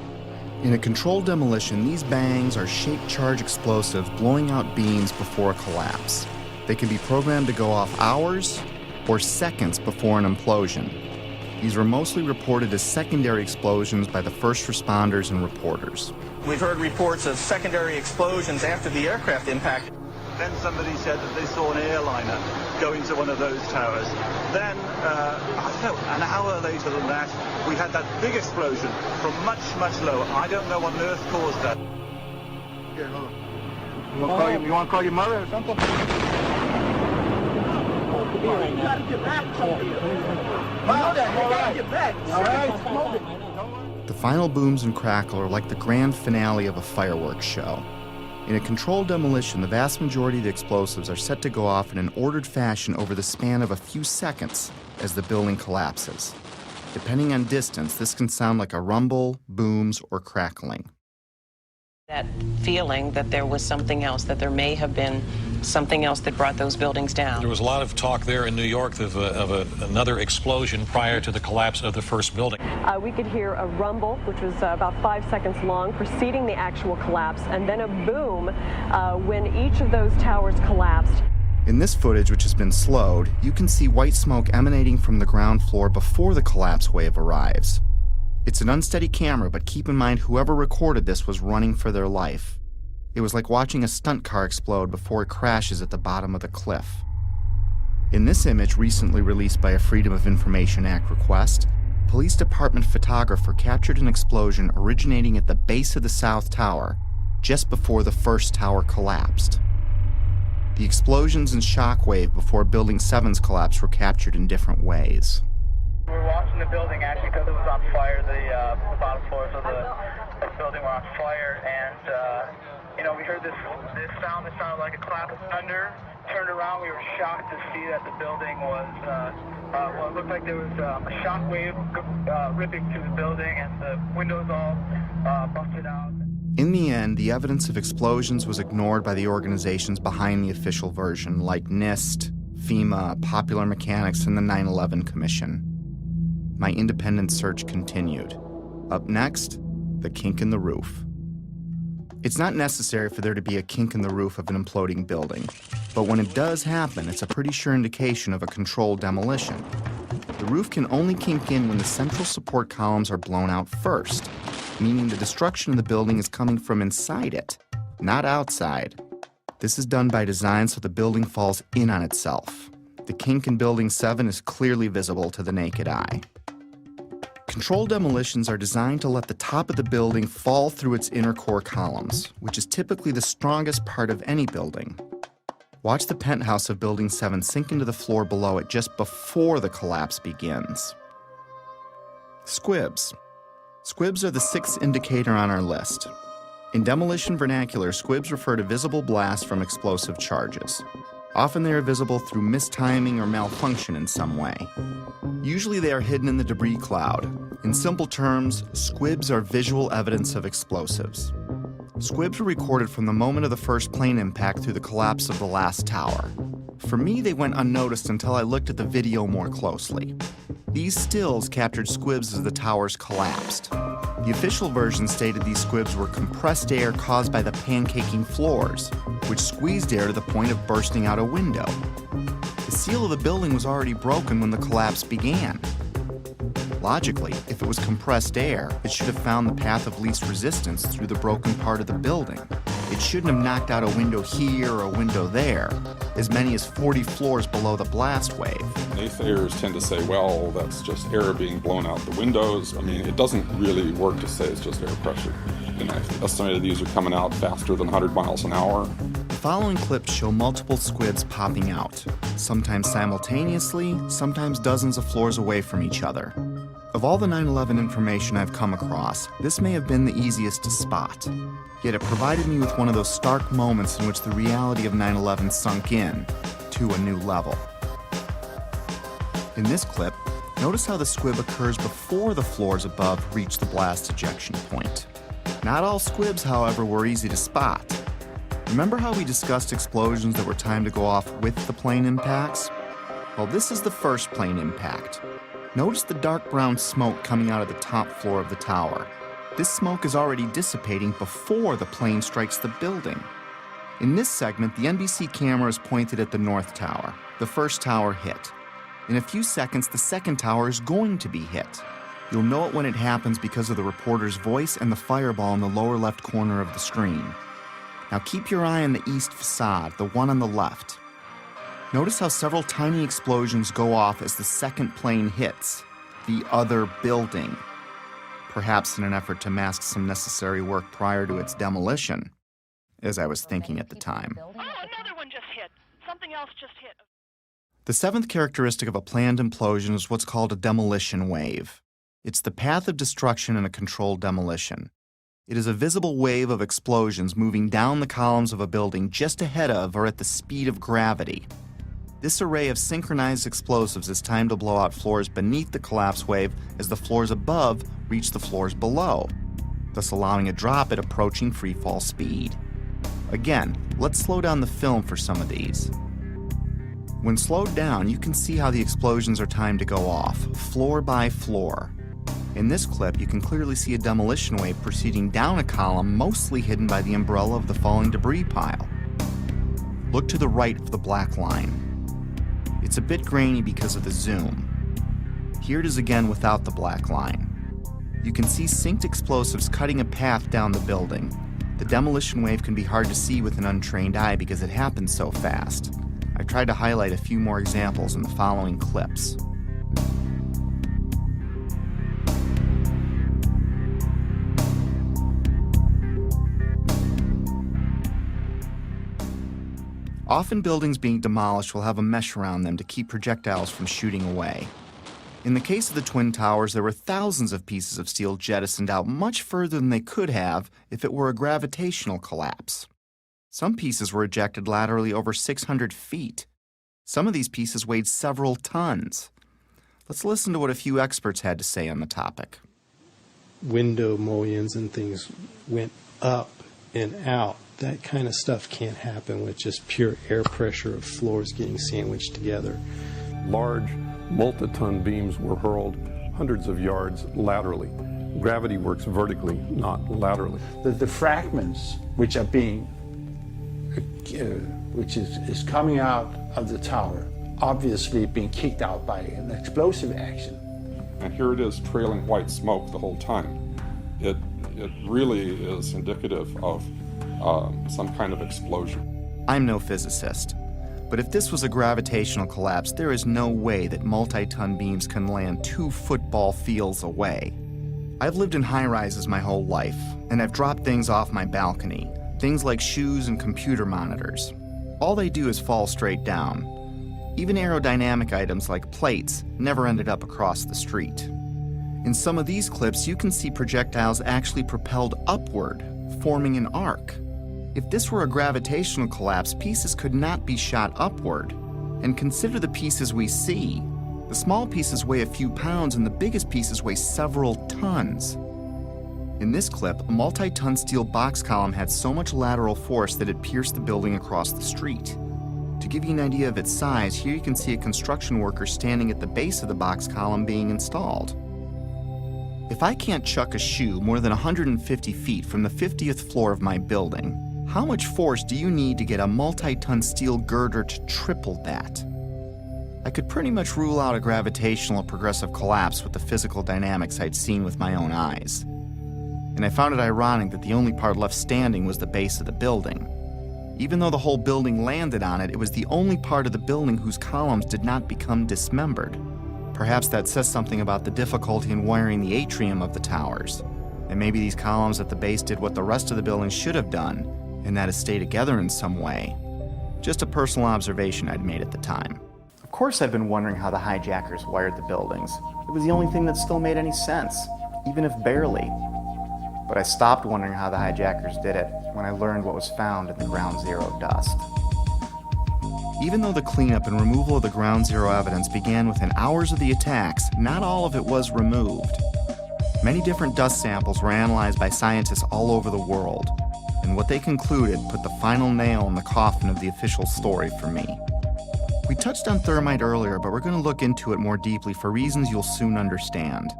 In a controlled demolition, these bangs are shaped charge explosives blowing out beams before a collapse. They can be programmed to go off hours or seconds before an implosion. These were mostly reported as secondary explosions by the first responders and reporters. We've heard reports of secondary explosions after the aircraft impact. Then somebody said that they saw an airliner go into one of those towers. Then, I don't know, an hour later than that, we had that big explosion from much, much lower. I don't know what on earth caused that. Here, hold on. You want to call your mother or something? You gotta get back. Get back. All right. The final booms and crackle are like the grand finale of a fireworks show. In a controlled demolition, the vast majority of the explosives are set to go off in an ordered fashion over the span of a few seconds as the building collapses. Depending on distance, this can sound like a rumble, booms, or crackling. That feeling that there was something else, that there may have been something else that brought those buildings down. There was a lot of talk there in New York of another explosion prior to the collapse of the first building. We could hear a rumble, which was about 5 seconds long, preceding the actual collapse, and then a boom when each of those towers collapsed. In this footage, which has been slowed, you can see white smoke emanating from the ground floor before the collapse wave arrives. It's an unsteady camera, but keep in mind whoever recorded this was running for their life. It was like watching a stunt car explode before it crashes at the bottom of the cliff. In this image, recently released by a Freedom of Information Act request, police department photographer captured an explosion originating at the base of the South Tower, just before the first tower collapsed. The explosions and shockwave before Building 7's collapse were captured in different ways. We're watching the building actually because it was on fire. The bottom floors of the building were on fire, and we heard this sound that sounded like a clap of thunder. Turned around, we were shocked to see that the building was, it looked like there was a shock wave ripping through the building, and the windows all busted out. In the end, the evidence of explosions was ignored by the organizations behind the official version, like NIST, FEMA, Popular Mechanics, and the 9/11 Commission. My independent search continued. Up next, the kink in the roof. It's not necessary for there to be a kink in the roof of an imploding building, but when it does happen, it's a pretty sure indication of a controlled demolition. The roof can only kink in when the central support columns are blown out first, meaning the destruction of the building is coming from inside it, not outside. This is done by design so the building falls in on itself. The kink in Building 7 is clearly visible to the naked eye. Controlled demolitions are designed to let the top of the building fall through its inner core columns, which is typically the strongest part of any building. Watch the penthouse of Building 7 sink into the floor below it just before the collapse begins. Squibs. Squibs are the sixth indicator on our list. In demolition vernacular, squibs refer to visible blasts from explosive charges. Often they are visible through mistiming or malfunction in some way. Usually they are hidden in the debris cloud. In simple terms, squibs are visual evidence of explosives. Squibs were recorded from the moment of the first plane impact through the collapse of the last tower. For me, they went unnoticed until I looked at the video more closely. These stills captured squibs as the towers collapsed. The official version stated these squibs were compressed air caused by the pancaking floors, which squeezed air to the point of bursting out a window. The seal of the building was already broken when the collapse began. Logically, if it was compressed air, it should have found the path of least resistance through the broken part of the building. It shouldn't have knocked out a window here or a window there, as many as 40 floors below the blast wave. Naysayers tend to say, well, that's just air being blown out the windows. I mean, it doesn't really work to say it's just air pressure. And I've estimated these are coming out faster than 100 miles an hour. The following clips show multiple squibs popping out, sometimes simultaneously, sometimes dozens of floors away from each other. Of all the 9/11 information I've come across, this may have been the easiest to spot. Yet it provided me with one of those stark moments in which the reality of 9/11 sunk in to a new level. In this clip, notice how the squib occurs before the floors above reach the blast ejection point. Not all squibs, however, were easy to spot. Remember how we discussed explosions that were timed to go off with the plane impacts? Well, this is the first plane impact. Notice the dark brown smoke coming out of the top floor of the tower. This smoke is already dissipating before the plane strikes the building. In this segment, the NBC camera is pointed at the north tower. The first tower hit. In a few seconds, the second tower is going to be hit. You'll know it when it happens because of the reporter's voice and the fireball in the lower left corner of the screen. Now keep your eye on the east facade, the one on the left. Notice how several tiny explosions go off as the second plane hits the other building, perhaps in an effort to mask some necessary work prior to its demolition, as I was thinking at the time. Oh, another one just hit. Something else just hit. The seventh characteristic of a planned implosion is what's called a demolition wave. It's the path of destruction in a controlled demolition. It is a visible wave of explosions moving down the columns of a building just ahead of or at the speed of gravity. This array of synchronized explosives is timed to blow out floors beneath the collapse wave as the floors above reach the floors below, thus allowing a drop at approaching freefall speed. Again, let's slow down the film for some of these. When slowed down, you can see how the explosions are timed to go off, floor by floor. In this clip, you can clearly see a demolition wave proceeding down a column mostly hidden by the umbrella of the falling debris pile. Look to the right of the black line. It's a bit grainy because of the zoom. Here it is again without the black line. You can see synced explosives cutting a path down the building. The demolition wave can be hard to see with an untrained eye because it happens so fast. I tried to highlight a few more examples in the following clips. Often buildings being demolished will have a mesh around them to keep projectiles from shooting away. In the case of the Twin Towers, there were thousands of pieces of steel jettisoned out much further than they could have if it were a gravitational collapse. Some pieces were ejected laterally over 600 feet. Some of these pieces weighed several tons. Let's listen to what a few experts had to say on the topic. Window mullions and things went up and out. That kind of stuff can't happen with just pure air pressure of floors getting sandwiched together. Large multi-ton beams were hurled hundreds of yards laterally. Gravity works vertically, not laterally. The fragments which are being, which is coming out of the tower, obviously being kicked out by an explosive action. And here it is trailing white smoke the whole time. It really is indicative of some kind of explosion. I'm no physicist, But if this was a gravitational collapse, there is no way that multi-ton beams can land 2 football fields away. I've lived in high-rises my whole life, and I've dropped things off my balcony, things like shoes and computer monitors. All they do is fall straight down. Even aerodynamic items like plates never ended up across the street. In some of these clips, you can see projectiles actually propelled upward, forming an arc. If this were a gravitational collapse, pieces could not be shot upward. And consider the pieces we see. The small pieces weigh a few pounds and the biggest pieces weigh several tons. In this clip, a multi-ton steel box column had so much lateral force that it pierced the building across the street. To give you an idea of its size, here you can see a construction worker standing at the base of the box column being installed. If I can't chuck a shoe more than 150 feet from the 50th floor of my building, how much force do you need to get a multi-ton steel girder to triple that? I could pretty much rule out a gravitational or progressive collapse with the physical dynamics I'd seen with my own eyes. And I found it ironic that the only part left standing was the base of the building. Even though the whole building landed on it, it was the only part of the building whose columns did not become dismembered. Perhaps that says something about the difficulty in wiring the atrium of the towers. And maybe these columns at the base did what the rest of the building should have done, and that is stay together in some way. Just a personal observation I'd made at the time. Of course I've been wondering how the hijackers wired the buildings. It was the only thing that still made any sense, even if barely. But I stopped wondering how the hijackers did it when I learned what was found in the Ground Zero dust. Even though the cleanup and removal of the Ground Zero evidence began within hours of the attacks, not all of it was removed. Many different dust samples were analyzed by scientists all over the world, and what they concluded put the final nail in the coffin of the official story for me. We touched on thermite earlier, but we're going to look into it more deeply for reasons you'll soon understand.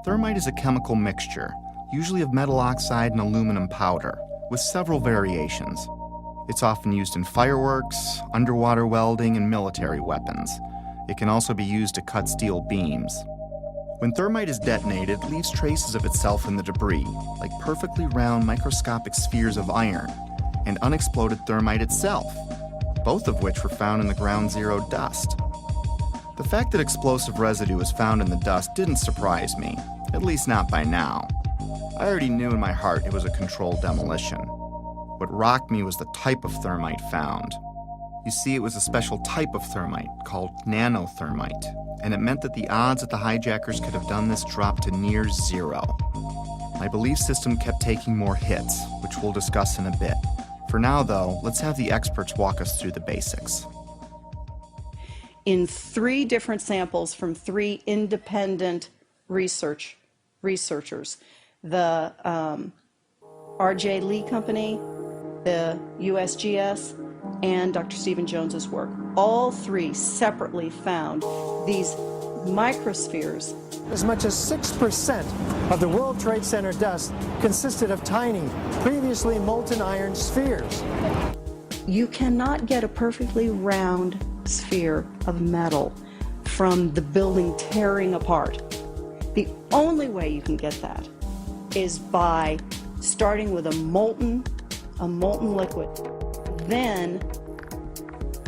Thermite is a chemical mixture, usually of metal oxide and aluminum powder, with several variations. It's often used in fireworks, underwater welding, and military weapons. It can also be used to cut steel beams. When thermite is detonated, it leaves traces of itself in the debris, like perfectly round microscopic spheres of iron, and unexploded thermite itself, both of which were found in the Ground Zero dust. The fact that explosive residue was found in the dust didn't surprise me, at least not by now. I already knew in my heart it was a controlled demolition. What rocked me was the type of thermite found. You see, it was a special type of thermite called nanothermite, and it meant that the odds that the hijackers could have done this dropped to near zero. My belief system kept taking more hits, which we'll discuss in a bit. For now, though, let's have the experts walk us through the basics. In 3 different samples from 3 independent researchers, the R.J. Lee Company, the USGS, and Dr. Stephen Jones's work. All 3 separately found these microspheres. As much as 6% of the World Trade Center dust consisted of tiny, previously molten iron spheres. You cannot get a perfectly round sphere of metal from the building tearing apart. The only way you can get that is by starting with a molten liquid. Then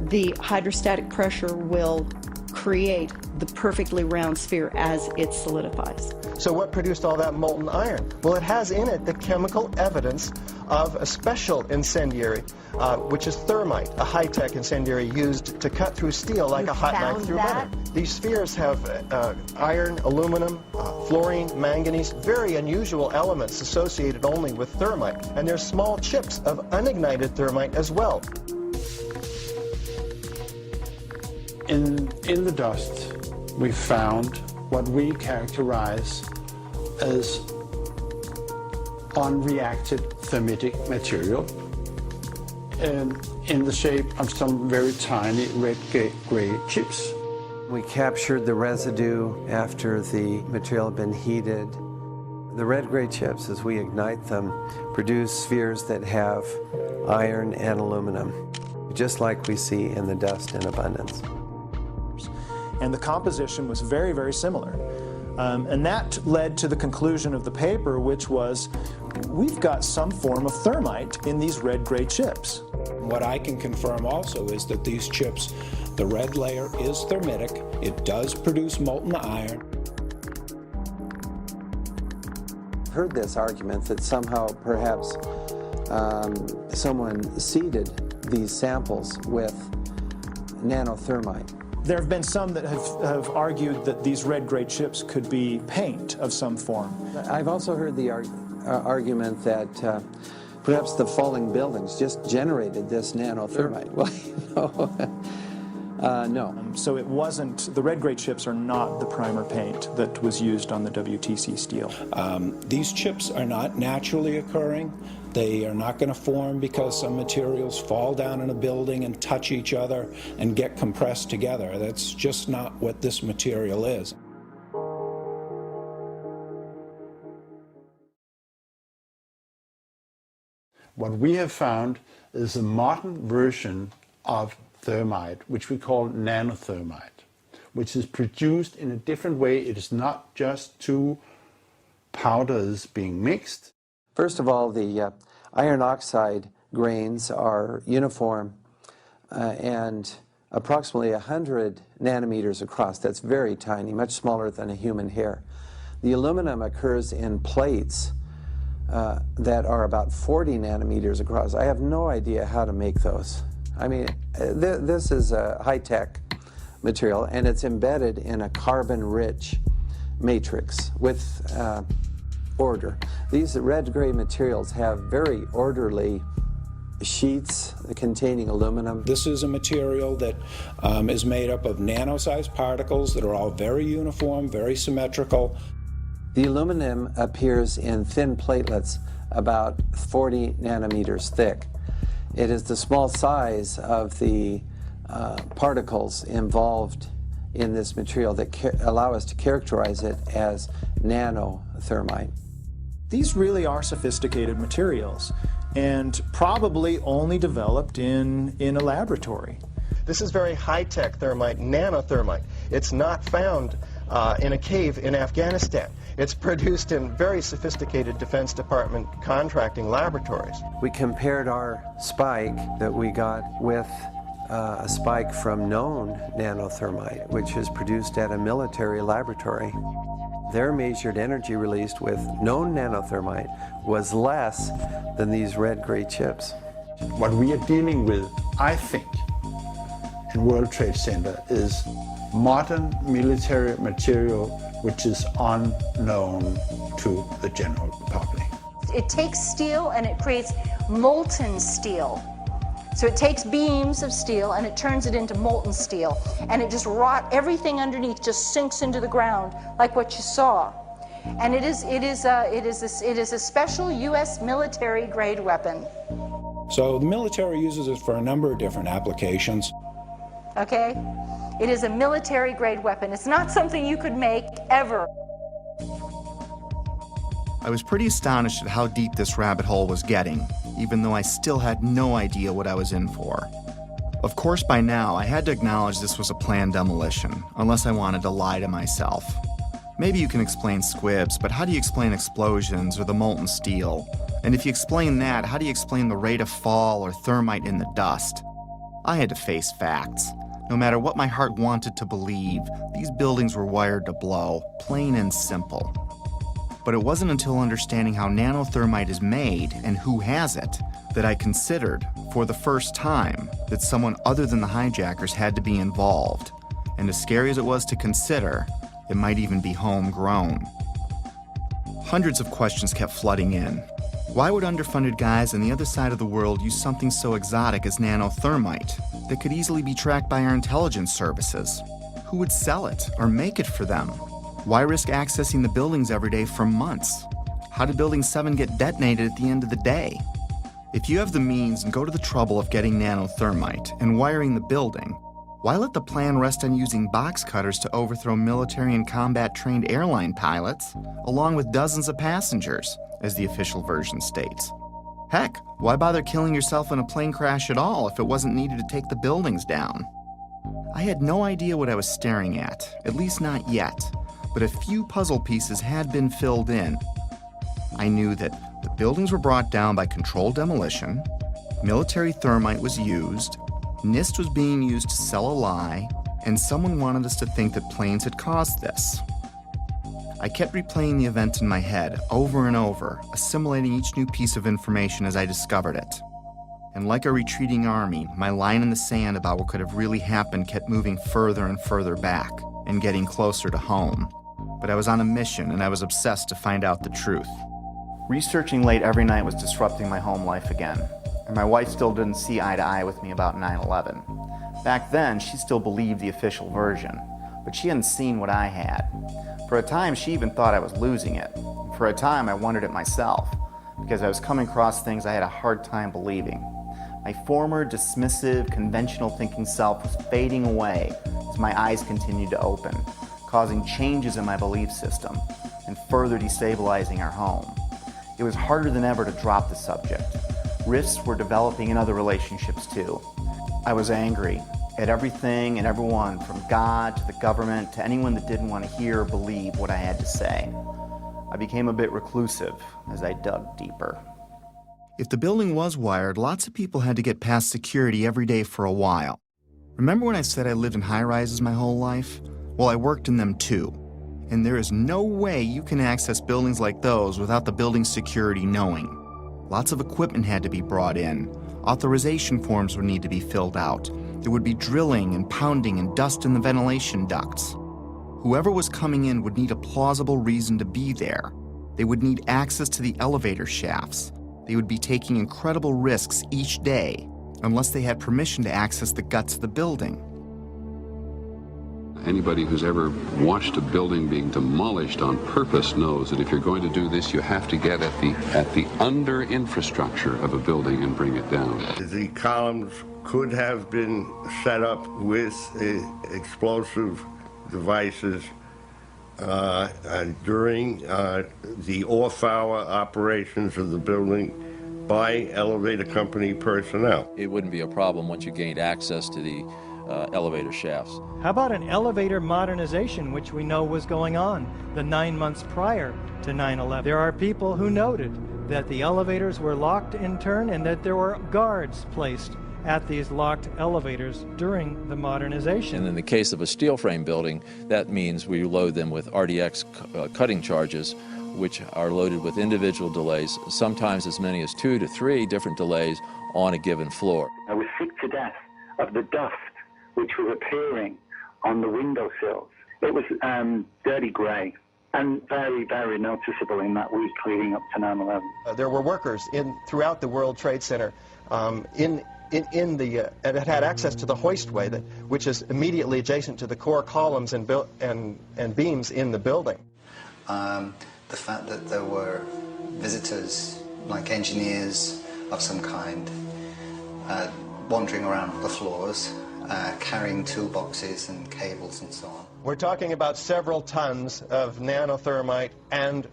the hydrostatic pressure will create the perfectly round sphere as it solidifies. So what produced all that molten iron? Well, it has in it the chemical evidence of a special incendiary, which is thermite, a high-tech incendiary used to cut through steel like a hot knife through butter. These spheres have iron, aluminum, fluorine, manganese, very unusual elements associated only with thermite. And there's small chips of unignited thermite as well. In the dust, we found what we characterize as unreacted thermitic material in the shape of some very tiny red-gray chips. We captured the residue after the material had been heated. The red-gray chips, as we ignite them, produce spheres that have iron and aluminum, just like we see in the dust in abundance. And the composition was very, very similar. And that led to the conclusion of the paper, which was, we've got some form of thermite in these red-gray chips. What I can confirm also is that these chips, the red layer is thermitic. It does produce molten iron. I've heard this argument that somehow perhaps someone seeded these samples with nanothermite. There have been some that have argued that these red-gray chips could be paint of some form. I've also heard the argument that perhaps the falling buildings just generated this nanothermite. Well, no. So it wasn't, the red-gray chips are not the primer paint that was used on the WTC steel. These chips are not naturally occurring. They are not going to form because some materials fall down in a building and touch each other and get compressed together. That's just not what this material is. What we have found is a modern version of thermite, which we call nanothermite, which is produced in a different way. It is not just two powders being mixed. First of all, the iron oxide grains are uniform and approximately 100 nanometers across. That's very tiny, much smaller than a human hair. The aluminum occurs in plates that are about 40 nanometers across. I have no idea how to make those. I mean, this is a high-tech material, and it's embedded in a carbon-rich matrix with order. These red-gray materials have very orderly sheets containing aluminum. This is a material that is made up of nano-sized particles that are all very uniform, very symmetrical. The aluminum appears in thin platelets about 40 nanometers thick. It is the small size of the particles involved in this material that allow us to characterize it as nanothermite. These really are sophisticated materials and probably only developed in a laboratory. This is very high-tech thermite, nanothermite. It's not found in a cave in Afghanistan. It's produced in very sophisticated Defense Department contracting laboratories. We compared our spike that we got with a spike from known nanothermite, which is produced at a military laboratory. Their measured energy released with known nanothermite was less than these red-gray chips. What we are dealing with, I think, in World Trade Center is modern military material which is unknown to the general public. It takes steel and it creates molten steel. So it takes beams of steel and it turns it into molten steel, and it just everything underneath just sinks into the ground like what you saw. And it is a special U.S. military grade weapon. So the military uses it for a number of different applications. Okay? It is a military grade weapon. It's not something you could make ever. I was pretty astonished at how deep this rabbit hole was getting, even though I still had no idea what I was in for. Of course, by now, I had to acknowledge this was a planned demolition, unless I wanted to lie to myself. Maybe you can explain squibs, but how do you explain explosions or the molten steel? And if you explain that, how do you explain the rate of fall or thermite in the dust? I had to face facts. No matter what my heart wanted to believe, these buildings were wired to blow, plain and simple. But it wasn't until understanding how nanothermite is made and who has it that I considered, for the first time, that someone other than the hijackers had to be involved. And as scary as it was to consider, it might even be homegrown. Hundreds of questions kept flooding in. Why would underfunded guys on the other side of the world use something so exotic as nanothermite that could easily be tracked by our intelligence services? Who would sell it or make it for them? Why risk accessing the buildings every day for months? How did Building 7 get detonated at the end of the day? If you have the means and go to the trouble of getting nanothermite and wiring the building, why let the plan rest on using box cutters to overthrow military and combat-trained airline pilots, along with dozens of passengers, as the official version states? Heck, why bother killing yourself in a plane crash at all if it wasn't needed to take the buildings down? I had no idea what I was staring at least not yet. but a few puzzle pieces had been filled in. I knew that the buildings were brought down by controlled demolition, military thermite was used, NIST was being used to sell a lie, and someone wanted us to think that planes had caused this. I kept replaying the event in my head over and over, assimilating each new piece of information as I discovered it. And like a retreating army, my line in the sand about what could have really happened kept moving further and further back and getting closer to home. But I was on a mission and I was obsessed to find out the truth. Researching late every night was disrupting my home life again, and my wife still didn't see eye to eye with me about 9/11. Back then, she still believed the official version, but she hadn't seen what I had. For a time, she even thought I was losing it. For a time, I wondered it myself, because I was coming across things I had a hard time believing. My former dismissive, conventional thinking self was fading away as my eyes continued to open, causing changes in my belief system and further destabilizing our home. It was harder than ever to drop the subject. Rifts were developing in other relationships too. I was angry at everything and everyone, from God to the government to anyone that didn't want to hear or believe what I had to say. I became a bit reclusive as I dug deeper. If the building was wired, lots of people had to get past security every day for a while. Remember when I said I lived in high-rises my whole life? Well, I worked in them too. And there is no way you can access buildings like those without the building security knowing. Lots of equipment had to be brought in. Authorization forms would need to be filled out. There would be drilling and pounding and dust in the ventilation ducts. Whoever was coming in would need a plausible reason to be there. They would need access to the elevator shafts. They would be taking incredible risks each day unless they had permission to access the guts of the building. Anybody who's ever watched a building being demolished on purpose knows that if you're going to do this, you have to get at the under infrastructure of a building and bring it down. The columns could have been set up with explosive devices during the off-hour operations of the building by elevator company personnel. It wouldn't be a problem once you gained access to the elevator shafts. How about an elevator modernization, which we know was going on the 9 months prior to 9/11? There are people who noted that the elevators were locked in turn and that there were guards placed at these locked elevators during the modernization. And in the case of a steel frame building, that means we load them with RDX cutting charges, which are loaded with individual delays, sometimes as many as 2 to 3 different delays on a given floor. I was sick to death of the dust which was appearing on the windowsills. It was dirty grey and very, very noticeable in that week leading up to 9/11. There were workers throughout the World Trade Center that had access to the hoistway, which is immediately adjacent to the core columns and beams in the building. The fact that there were visitors, like engineers of some kind, wandering around the floors, carrying toolboxes and cables and so on. We're talking about several tons of nanothermite and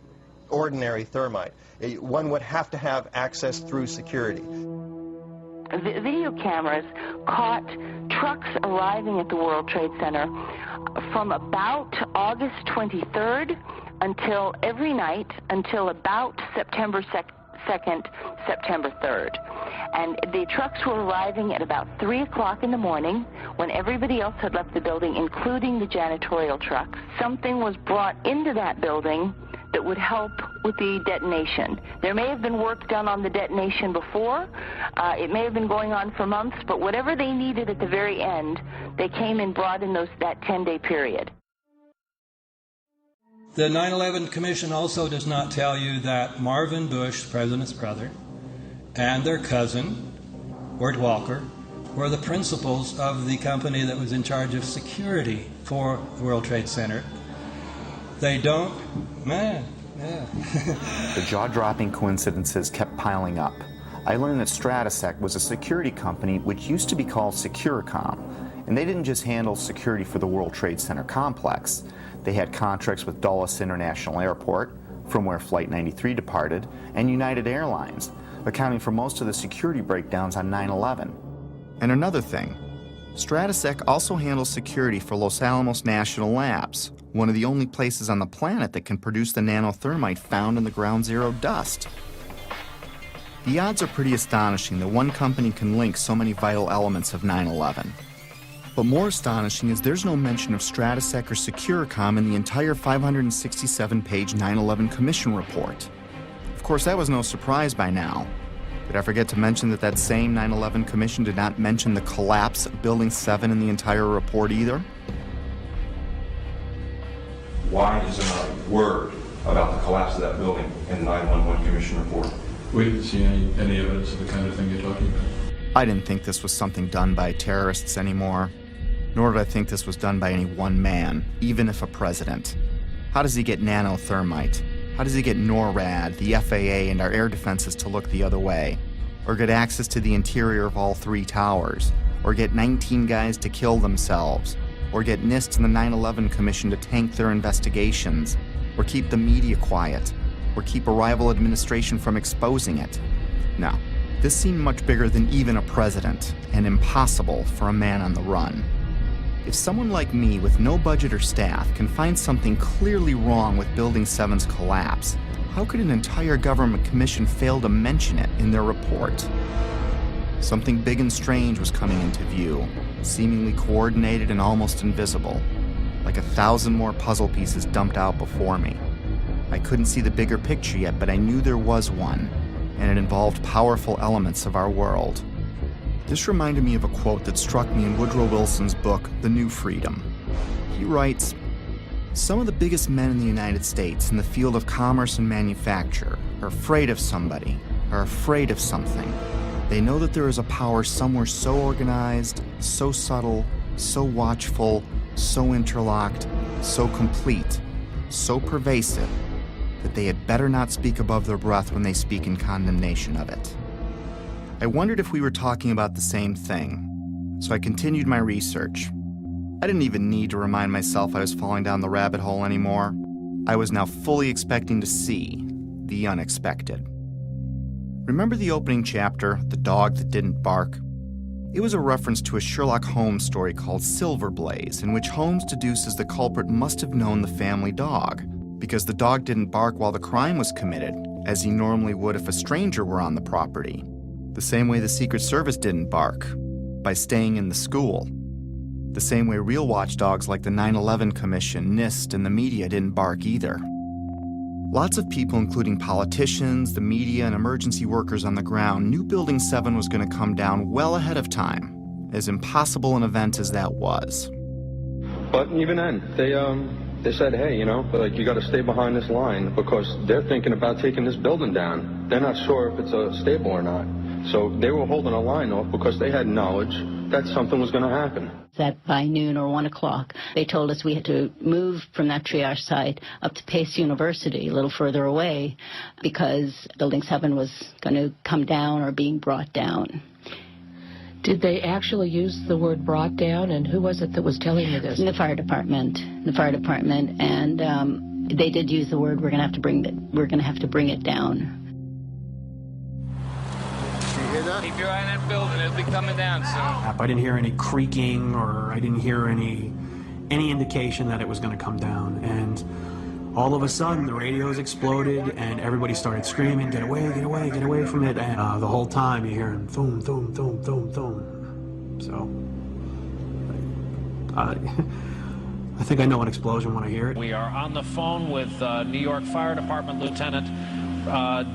ordinary thermite. One would have to have access through security. Video cameras caught trucks arriving at the World Trade Center from about August 23rd until every night until about September 2nd, September 3rd. And the trucks were arriving at about 3 o'clock in the morning when everybody else had left the building, including the janitorial trucks. Something was brought into that building that would help with the detonation. There may have been work done on the detonation before. It may have been going on for months, but whatever they needed at the very end, they came and brought in that 10-day period. The 9/11 Commission also does not tell you that Marvin Bush, the president's brother, and their cousin, Wirt Walker, were the principals of the company that was in charge of security for the World Trade Center. They don't, man, yeah. The jaw-dropping coincidences kept piling up. I learned that Stratosec was a security company which used to be called Securicom, and they didn't just handle security for the World Trade Center complex. They had contracts with Dulles International Airport, from where Flight 93 departed, and United Airlines, accounting for most of the security breakdowns on 9/11. And another thing, Stratosec also handles security for Los Alamos National Labs, one of the only places on the planet that can produce the nanothermite found in the ground zero dust. The odds are pretty astonishing that one company can link so many vital elements of 9/11. But more astonishing is there's no mention of Stratosec or Securicom in the entire 567-page 9/11 Commission report. Of course, that was no surprise by now. Did I forget to mention that that same 9/11 Commission did not mention the collapse of Building 7 in the entire report either? Why is there not a word about the collapse of that building in the 9/11 Commission report? We didn't see any evidence of the kind of thing you're talking about. I didn't think this was something done by terrorists anymore, nor did I think this was done by any one man, even if a president. How does he get nanothermite? How does he get NORAD, the FAA, and our air defenses to look the other way? Or get access to the interior of all 3 towers? Or get 19 guys to kill themselves? Or get NIST and the 9/11 Commission to tank their investigations? Or keep the media quiet? Or keep a rival administration from exposing it? No, this seemed much bigger than even a president, and impossible for a man on the run. If someone like me with no budget or staff can find something clearly wrong with Building 7's collapse, how could an entire government commission fail to mention it in their report? Something big and strange was coming into view, seemingly coordinated and almost invisible, like 1,000 more puzzle pieces dumped out before me. I couldn't see the bigger picture yet, but I knew there was one, and it involved powerful elements of our world. This reminded me of a quote that struck me in Woodrow Wilson's book, The New Freedom. He writes, "Some of the biggest men in the United States in the field of commerce and manufacture are afraid of somebody, are afraid of something. They know that there is a power somewhere so organized, so subtle, so watchful, so interlocked, so complete, so pervasive, that they had better not speak above their breath when they speak in condemnation of it." I wondered if we were talking about the same thing, so I continued my research. I didn't even need to remind myself I was falling down the rabbit hole anymore. I was now fully expecting to see the unexpected. Remember the opening chapter, The Dog That Didn't Bark? It was a reference to a Sherlock Holmes story called Silver Blaze, in which Holmes deduces the culprit must have known the family dog, because the dog didn't bark while the crime was committed, as he normally would if a stranger were on the property. The same way the Secret Service didn't bark, by staying in the school. The same way real watchdogs like the 9/11 Commission, NIST, and the media didn't bark either. Lots of people, including politicians, the media, and emergency workers on the ground, knew Building 7 was going to come down well ahead of time, as impossible an event as that was. But even then, they said, hey, you got to stay behind this line because they're thinking about taking this building down. They're not sure if it's stable or not. So they were holding a line off because they had knowledge that something was going to happen. That by noon or 1 o'clock, they told us we had to move from that triage site up to Pace University, a little further away, because Building 7 was going to come down or being brought down. Did they actually use the word brought down, and who was it that was telling you this? The fire department, and they did use the word we're going to have to bring it down. Keep your eye on that building. It'll be coming down soon. I didn't hear any creaking, or I didn't hear any indication that it was going to come down. And all of a sudden, the radios exploded, and everybody started screaming, "Get away, get away, get away from it!" And the whole time, you're hearing thum, thum, thum, thum, thum. So, I think I know an explosion when I hear it. We are on the phone with New York Fire Department Lieutenant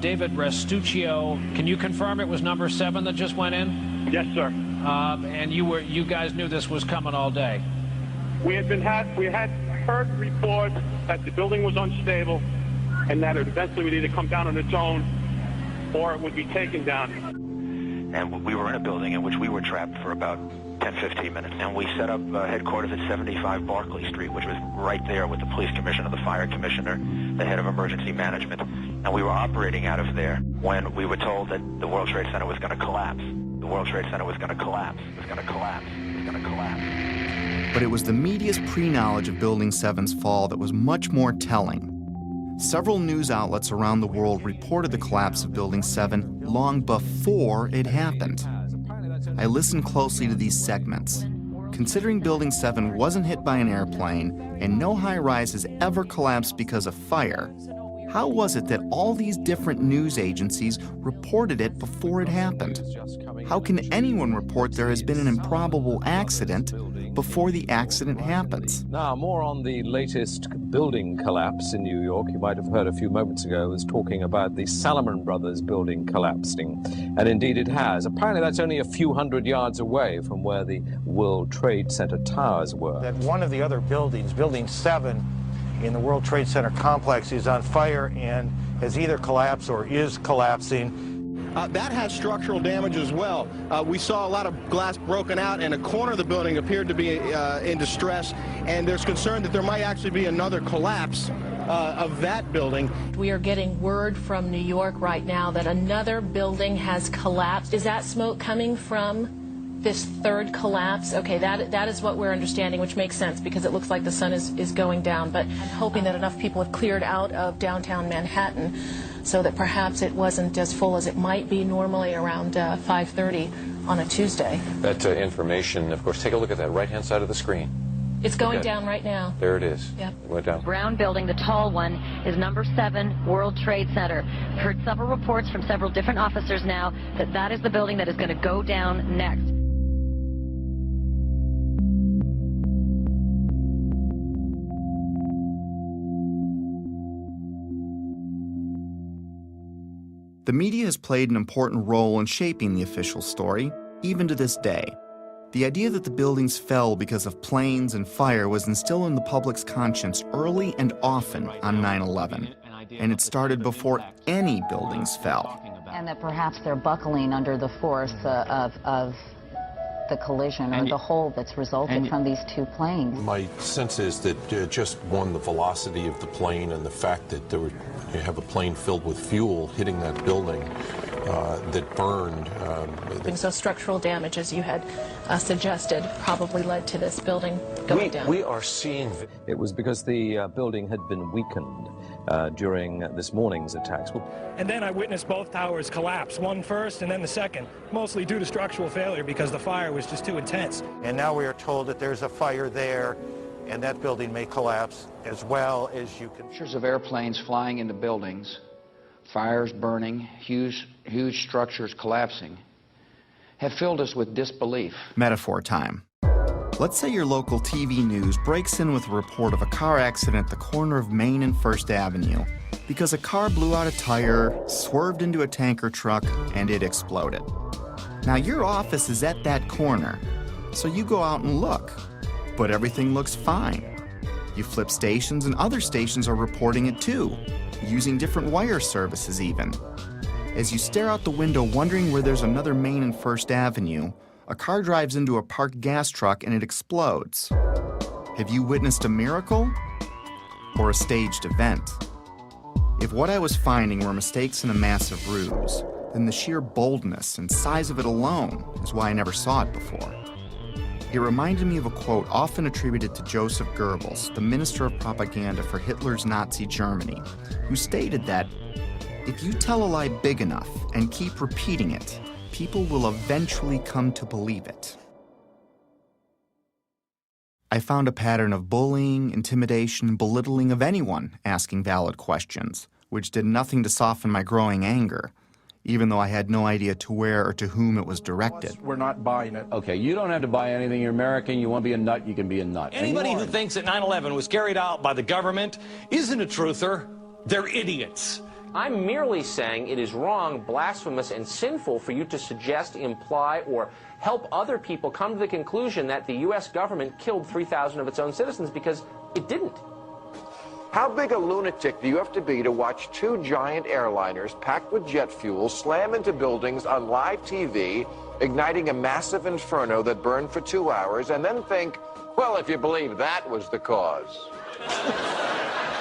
David Restuccio. Can you confirm it was number 7 that just went in? Yes, sir. And you guys knew this was coming all day? We had heard reports that the building was unstable and that it eventually would either come down on its own or it would be taken down. And we were in a building in which we were trapped for about 10-15 minutes, and we set up headquarters at 75 Barclay Street, which was right there with the police commissioner, the fire commissioner, the head of emergency management, and we were operating out of there when we were told that the World Trade Center was going to collapse. The World Trade Center was going to collapse. It was going to collapse. It was going to collapse. But it was the media's pre-knowledge of Building 7's fall that was much more telling. Several news outlets around the world reported the collapse of Building 7 long before it happened. I listened closely to these segments. Considering Building 7 wasn't hit by an airplane and no high-rise has ever collapsed because of fire, how was it that all these different news agencies reported it before it happened? How can anyone report there has been an improbable accident before the accident happens? Now, more on the latest building collapse in New York. You might have heard a few moments ago was talking about the Salomon Brothers building collapsing. And indeed it has. Apparently that's only a few hundred yards away from where the World Trade Center towers were. That one of the other buildings, Building 7, in the World Trade Center complex is on fire and has either collapsed or is collapsing. That has structural damage as well. We saw a lot of glass broken out, and a corner of the building appeared to be in distress, and there's concern that there might actually be another collapse of that building. We are getting word from New York right now that another building has collapsed. Is that smoke coming from this third collapse? Okay, that is what we're understanding, which makes sense because it looks like the sun is going down. But I'm hoping that enough people have cleared out of downtown Manhattan so that perhaps it wasn't as full as it might be normally around 5:30 on a Tuesday. That information, of course, take a look at that right-hand side of the screen. It's going down right now. There it is. Yep. It went down. Brown building, the tall one, is number 7 World Trade Center. I've heard several reports from several different officers now that that is the building that is going to go down next. The media has played an important role in shaping the official story, even to this day. The idea that the buildings fell because of planes and fire was instilled in the public's conscience early and often on 9/11, and it started before any buildings fell. And that perhaps they're buckling under the force of the collision or the hole that's resulted from these two planes. My sense is that just one, the velocity of the plane and the fact that you have a plane filled with fuel hitting that building that burned. So structural damage, as you had suggested, probably led to this building going down. We are seeing... It was because the building had been weakened during this morning's attacks. And then I witnessed both towers collapse, one first and then the second, mostly due to structural failure because the fire was just too intense. And now we are told that there's a fire there and that building may collapse as well as you can. Pictures of airplanes flying into buildings, fires burning, huge structures collapsing, have filled us with disbelief. Metaphor time. Let's say your local TV news breaks in with a report of a car accident at the corner of Main and First Avenue because a car blew out a tire, swerved into a tanker truck, and it exploded. Now your office is at that corner, so you go out and look, but everything looks fine. You flip stations and other stations are reporting it too, using different wire services even. As you stare out the window wondering where there's another Main and First Avenue, a car drives into a parked gas truck and it explodes. Have you witnessed a miracle or a staged event? If what I was finding were mistakes in a massive ruse, then the sheer boldness and size of it alone is why I never saw it before. It reminded me of a quote often attributed to Joseph Goebbels, the minister of propaganda for Hitler's Nazi Germany, who stated that if you tell a lie big enough and keep repeating it, people will eventually come to believe it. I found a pattern of bullying, intimidation, and belittling of anyone asking valid questions, which did nothing to soften my growing anger, even though I had no idea to where or to whom it was directed. We're not buying it. Okay, you don't have to buy anything. You're American. You want to be a nut, you can be a nut. Anybody who thinks that 9/11 was carried out by the government isn't a truther. They're idiots. I'm merely saying it is wrong, blasphemous, and sinful for you to suggest, imply, or help other people come to the conclusion that the U.S. government killed 3,000 of its own citizens, because it didn't. How big a lunatic do you have to be to watch two giant airliners packed with jet fuel slam into buildings on live TV, igniting a massive inferno that burned for 2 hours, and then think, well, if you believe that was the cause?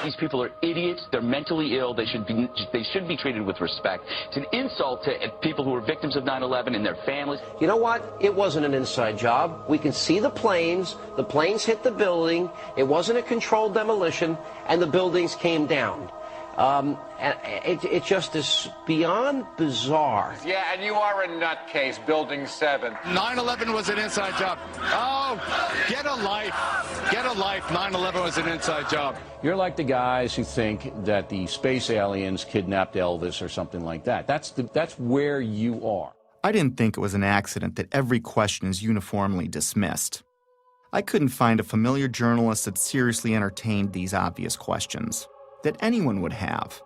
These people are idiots. They're mentally ill. They should be treated with respect. It's an insult to people who are victims of 9/11 and their families. You know what? It wasn't an inside job. We can see the planes. The planes hit the building. It wasn't a controlled demolition, and the buildings came down. And it just is beyond bizarre. Yeah, and you are a nutcase, Building 7. 9/11 was an inside job. Oh, get a life. Get a life. 9/11 was an inside job. You're like the guys who think that the space aliens kidnapped Elvis or something like that. That's where you are. I didn't think it was an accident that every question is uniformly dismissed. I couldn't find a familiar journalist that seriously entertained these obvious questions that anyone would have.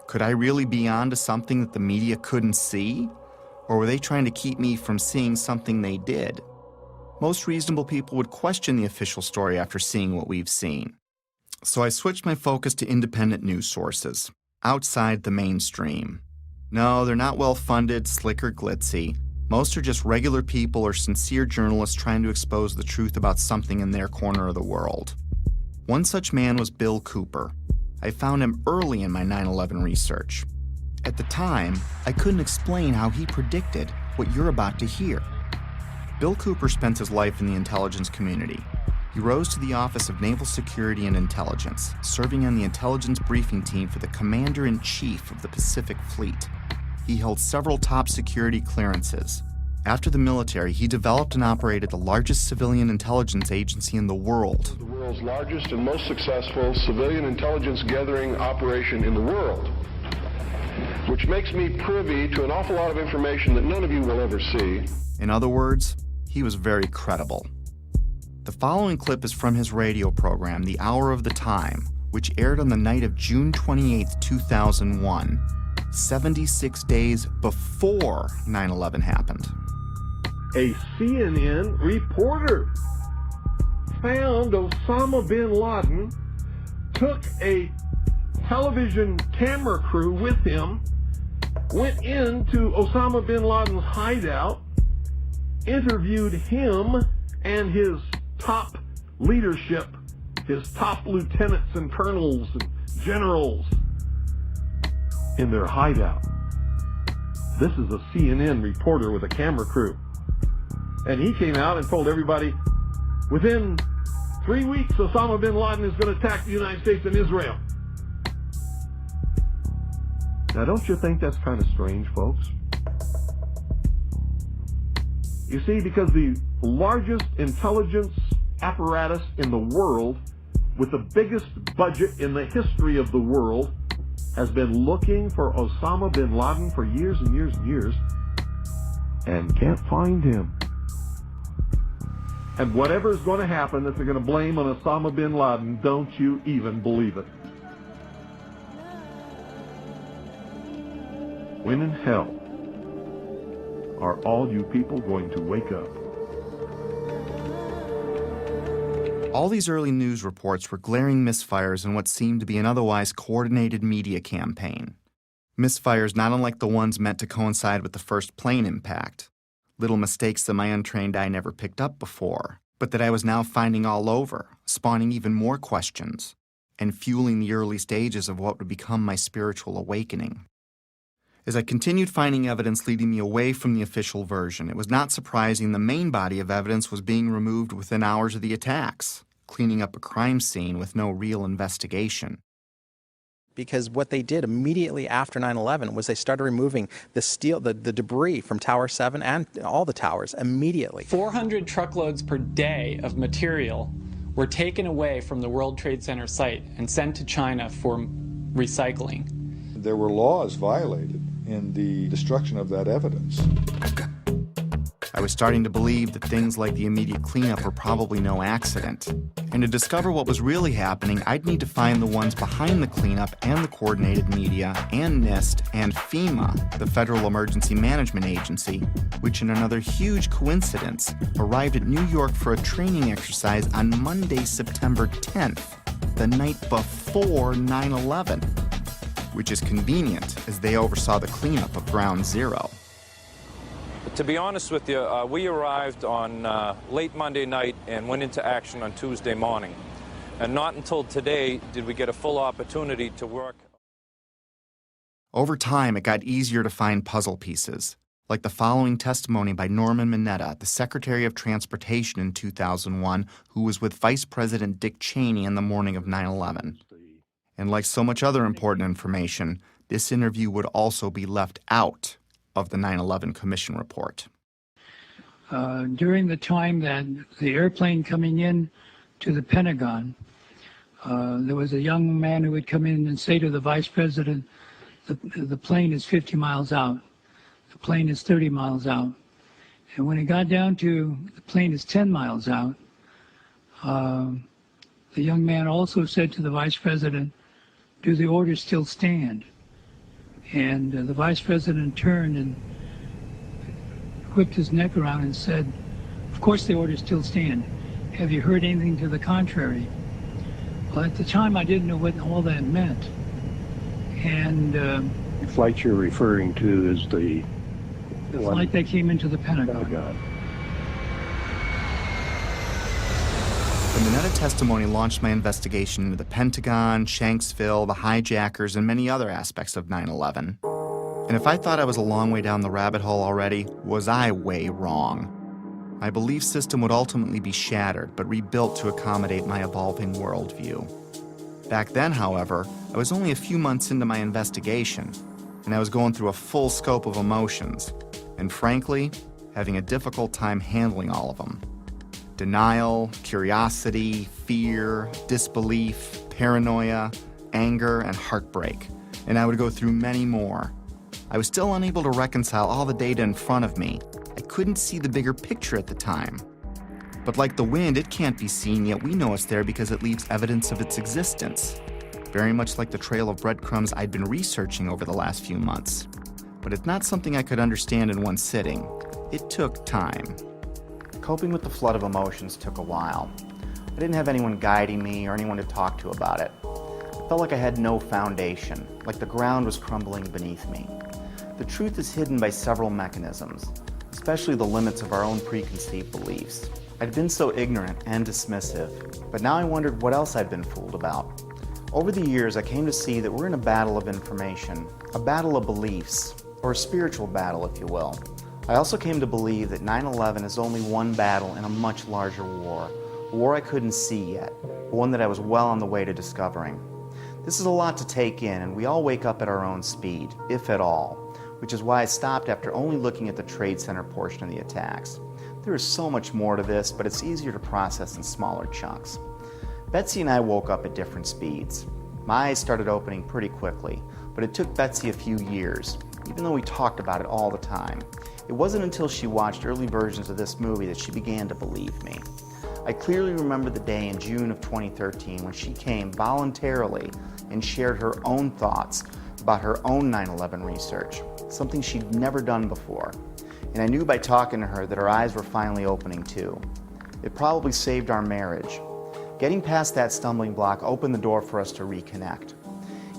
Could I really be onto something that the media couldn't see? Or were they trying to keep me from seeing something they did? Most reasonable people would question the official story after seeing what we've seen. So I switched my focus to independent news sources, outside the mainstream. No, they're not well-funded, slick or glitzy. Most are just regular people or sincere journalists trying to expose the truth about something in their corner of the world. One such man was Bill Cooper. I found him early in my 9/11 research. At the time, I couldn't explain how he predicted what you're about to hear. Bill Cooper spent his life in the intelligence community. He rose to the Office of Naval Security and Intelligence, serving on the intelligence briefing team for the Commander-in-Chief of the Pacific Fleet. He held several top security clearances. After the military, he developed and operated the largest civilian intelligence agency in the world. The world's largest and most successful civilian intelligence gathering operation in the world, which makes me privy to an awful lot of information that none of you will ever see. In other words, he was very credible. The following clip is from his radio program, The Hour of the Time, which aired on the night of June 28, 2001, 76 days before 9/11 happened. A CNN reporter found Osama bin Laden, took a television camera crew with him, went into Osama bin Laden's hideout, interviewed him and his top leadership, his top lieutenants and colonels and generals in their hideout. This is a CNN reporter with a camera crew. And he came out and told everybody, within 3 weeks, Osama bin Laden is going to attack the United States and Israel. Now, don't you think that's kind of strange, folks? You see, because the largest intelligence apparatus in the world, with the biggest budget in the history of the world, has been looking for Osama bin Laden for years and years and years, and can't find him. And whatever is going to happen that they're going to blame on Osama bin Laden, don't you even believe it. When in hell are all you people going to wake up? All these early news reports were glaring misfires in what seemed to be an otherwise coordinated media campaign. Misfires not unlike the ones meant to coincide with the first plane impact. Little mistakes that my untrained eye never picked up before, but that I was now finding all over, spawning even more questions, and fueling the early stages of what would become my spiritual awakening. As I continued finding evidence leading me away from the official version, it was not surprising the main body of evidence was being removed within hours of the attacks, cleaning up a crime scene with no real investigation. Because what they did immediately after 9/11 was they started removing the steel, the debris from Tower 7 and all the towers immediately. 400 truckloads per day of material were taken away from the World Trade Center site and sent to China for recycling. There were laws violated in the destruction of that evidence. I was starting to believe that things like the immediate cleanup were probably no accident. And to discover what was really happening, I'd need to find the ones behind the cleanup and the coordinated media and NIST and FEMA, the Federal Emergency Management Agency, which in another huge coincidence arrived at New York for a training exercise on Monday, September 10th, the night before 9/11, which is convenient as they oversaw the cleanup of Ground Zero. To be honest with you, we arrived on late Monday night and went into action on Tuesday morning. And not until today did we get a full opportunity to work. Over time, it got easier to find puzzle pieces, like the following testimony by Norman Mineta, the Secretary of Transportation in 2001, who was with Vice President Dick Cheney in the morning of 9/11. And like so much other important information, this interview would also be left out of the 9/11 Commission report. During the time that the airplane coming in to the Pentagon, there was a young man who would come in and say to the vice president, the plane is 50 miles out, the plane is 30 miles out. And when it got down to the plane is 10 miles out, the young man also said to the vice president, do the orders still stand? And the vice president turned and whipped his neck around and said, of course the orders still stand. Have you heard anything to the contrary? Well, at the time I didn't know what all that meant. And the flight you're referring to is the flight that came into the Pentagon. Oh, God. The Mineta testimony launched my investigation into the Pentagon, Shanksville, the hijackers, and many other aspects of 9/11. And if I thought I was a long way down the rabbit hole already, was I way wrong. My belief system would ultimately be shattered, but rebuilt to accommodate my evolving worldview. Back then, however, I was only a few months into my investigation, and I was going through a full scope of emotions, and frankly, having a difficult time handling all of them. Denial, curiosity, fear, disbelief, paranoia, anger, and heartbreak. And I would go through many more. I was still unable to reconcile all the data in front of me. I couldn't see the bigger picture at the time. But like the wind, it can't be seen, yet we know it's there because it leaves evidence of its existence. Very much like the trail of breadcrumbs I'd been researching over the last few months. But it's not something I could understand in one sitting. It took time. Coping with the flood of emotions took a while. I didn't have anyone guiding me or anyone to talk to about it. I felt like I had no foundation, like the ground was crumbling beneath me. The truth is hidden by several mechanisms, especially the limits of our own preconceived beliefs. I'd been so ignorant and dismissive, but now I wondered what else I'd been fooled about. Over the years, I came to see that we're in a battle of information, a battle of beliefs, or a spiritual battle, if you will. I also came to believe that 9/11 is only one battle in a much larger war, a war I couldn't see yet, but one that I was well on the way to discovering. This is a lot to take in, and we all wake up at our own speed, if at all, which is why I stopped after only looking at the Trade Center portion of the attacks. There is so much more to this, but it's easier to process in smaller chunks. Betsy and I woke up at different speeds. My eyes started opening pretty quickly, but it took Betsy a few years, even though we talked about it all the time. It wasn't until she watched early versions of this movie that she began to believe me. I clearly remember the day in June of 2013 when she came voluntarily and shared her own thoughts about her own 9/11 research, something she'd never done before. And I knew by talking to her that her eyes were finally opening too. It probably saved our marriage. Getting past that stumbling block opened the door for us to reconnect.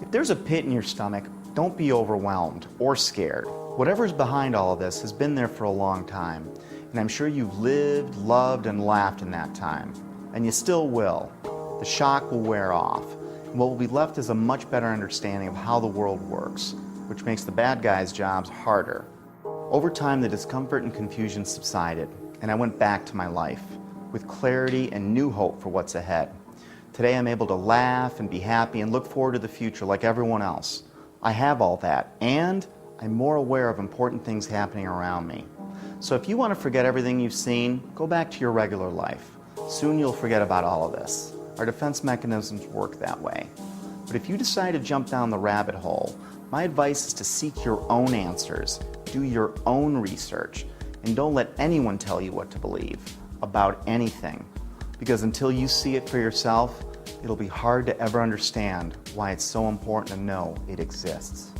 If there's a pit in your stomach, don't be overwhelmed or scared. Whatever's behind all of this has been there for a long time, and I'm sure you've lived, loved, and laughed in that time. And you still will. The shock will wear off, and what will be left is a much better understanding of how the world works, which makes the bad guys' jobs harder. Over time, the discomfort and confusion subsided, and I went back to my life, with clarity and new hope for what's ahead. Today, I'm able to laugh and be happy and look forward to the future like everyone else. I have all that, and I'm more aware of important things happening around me. So if you want to forget everything you've seen, go back to your regular life. Soon you'll forget about all of this. Our defense mechanisms work that way. But if you decide to jump down the rabbit hole, my advice is to seek your own answers, do your own research, and don't let anyone tell you what to believe about anything. Because until you see it for yourself, it'll be hard to ever understand why it's so important to know it exists.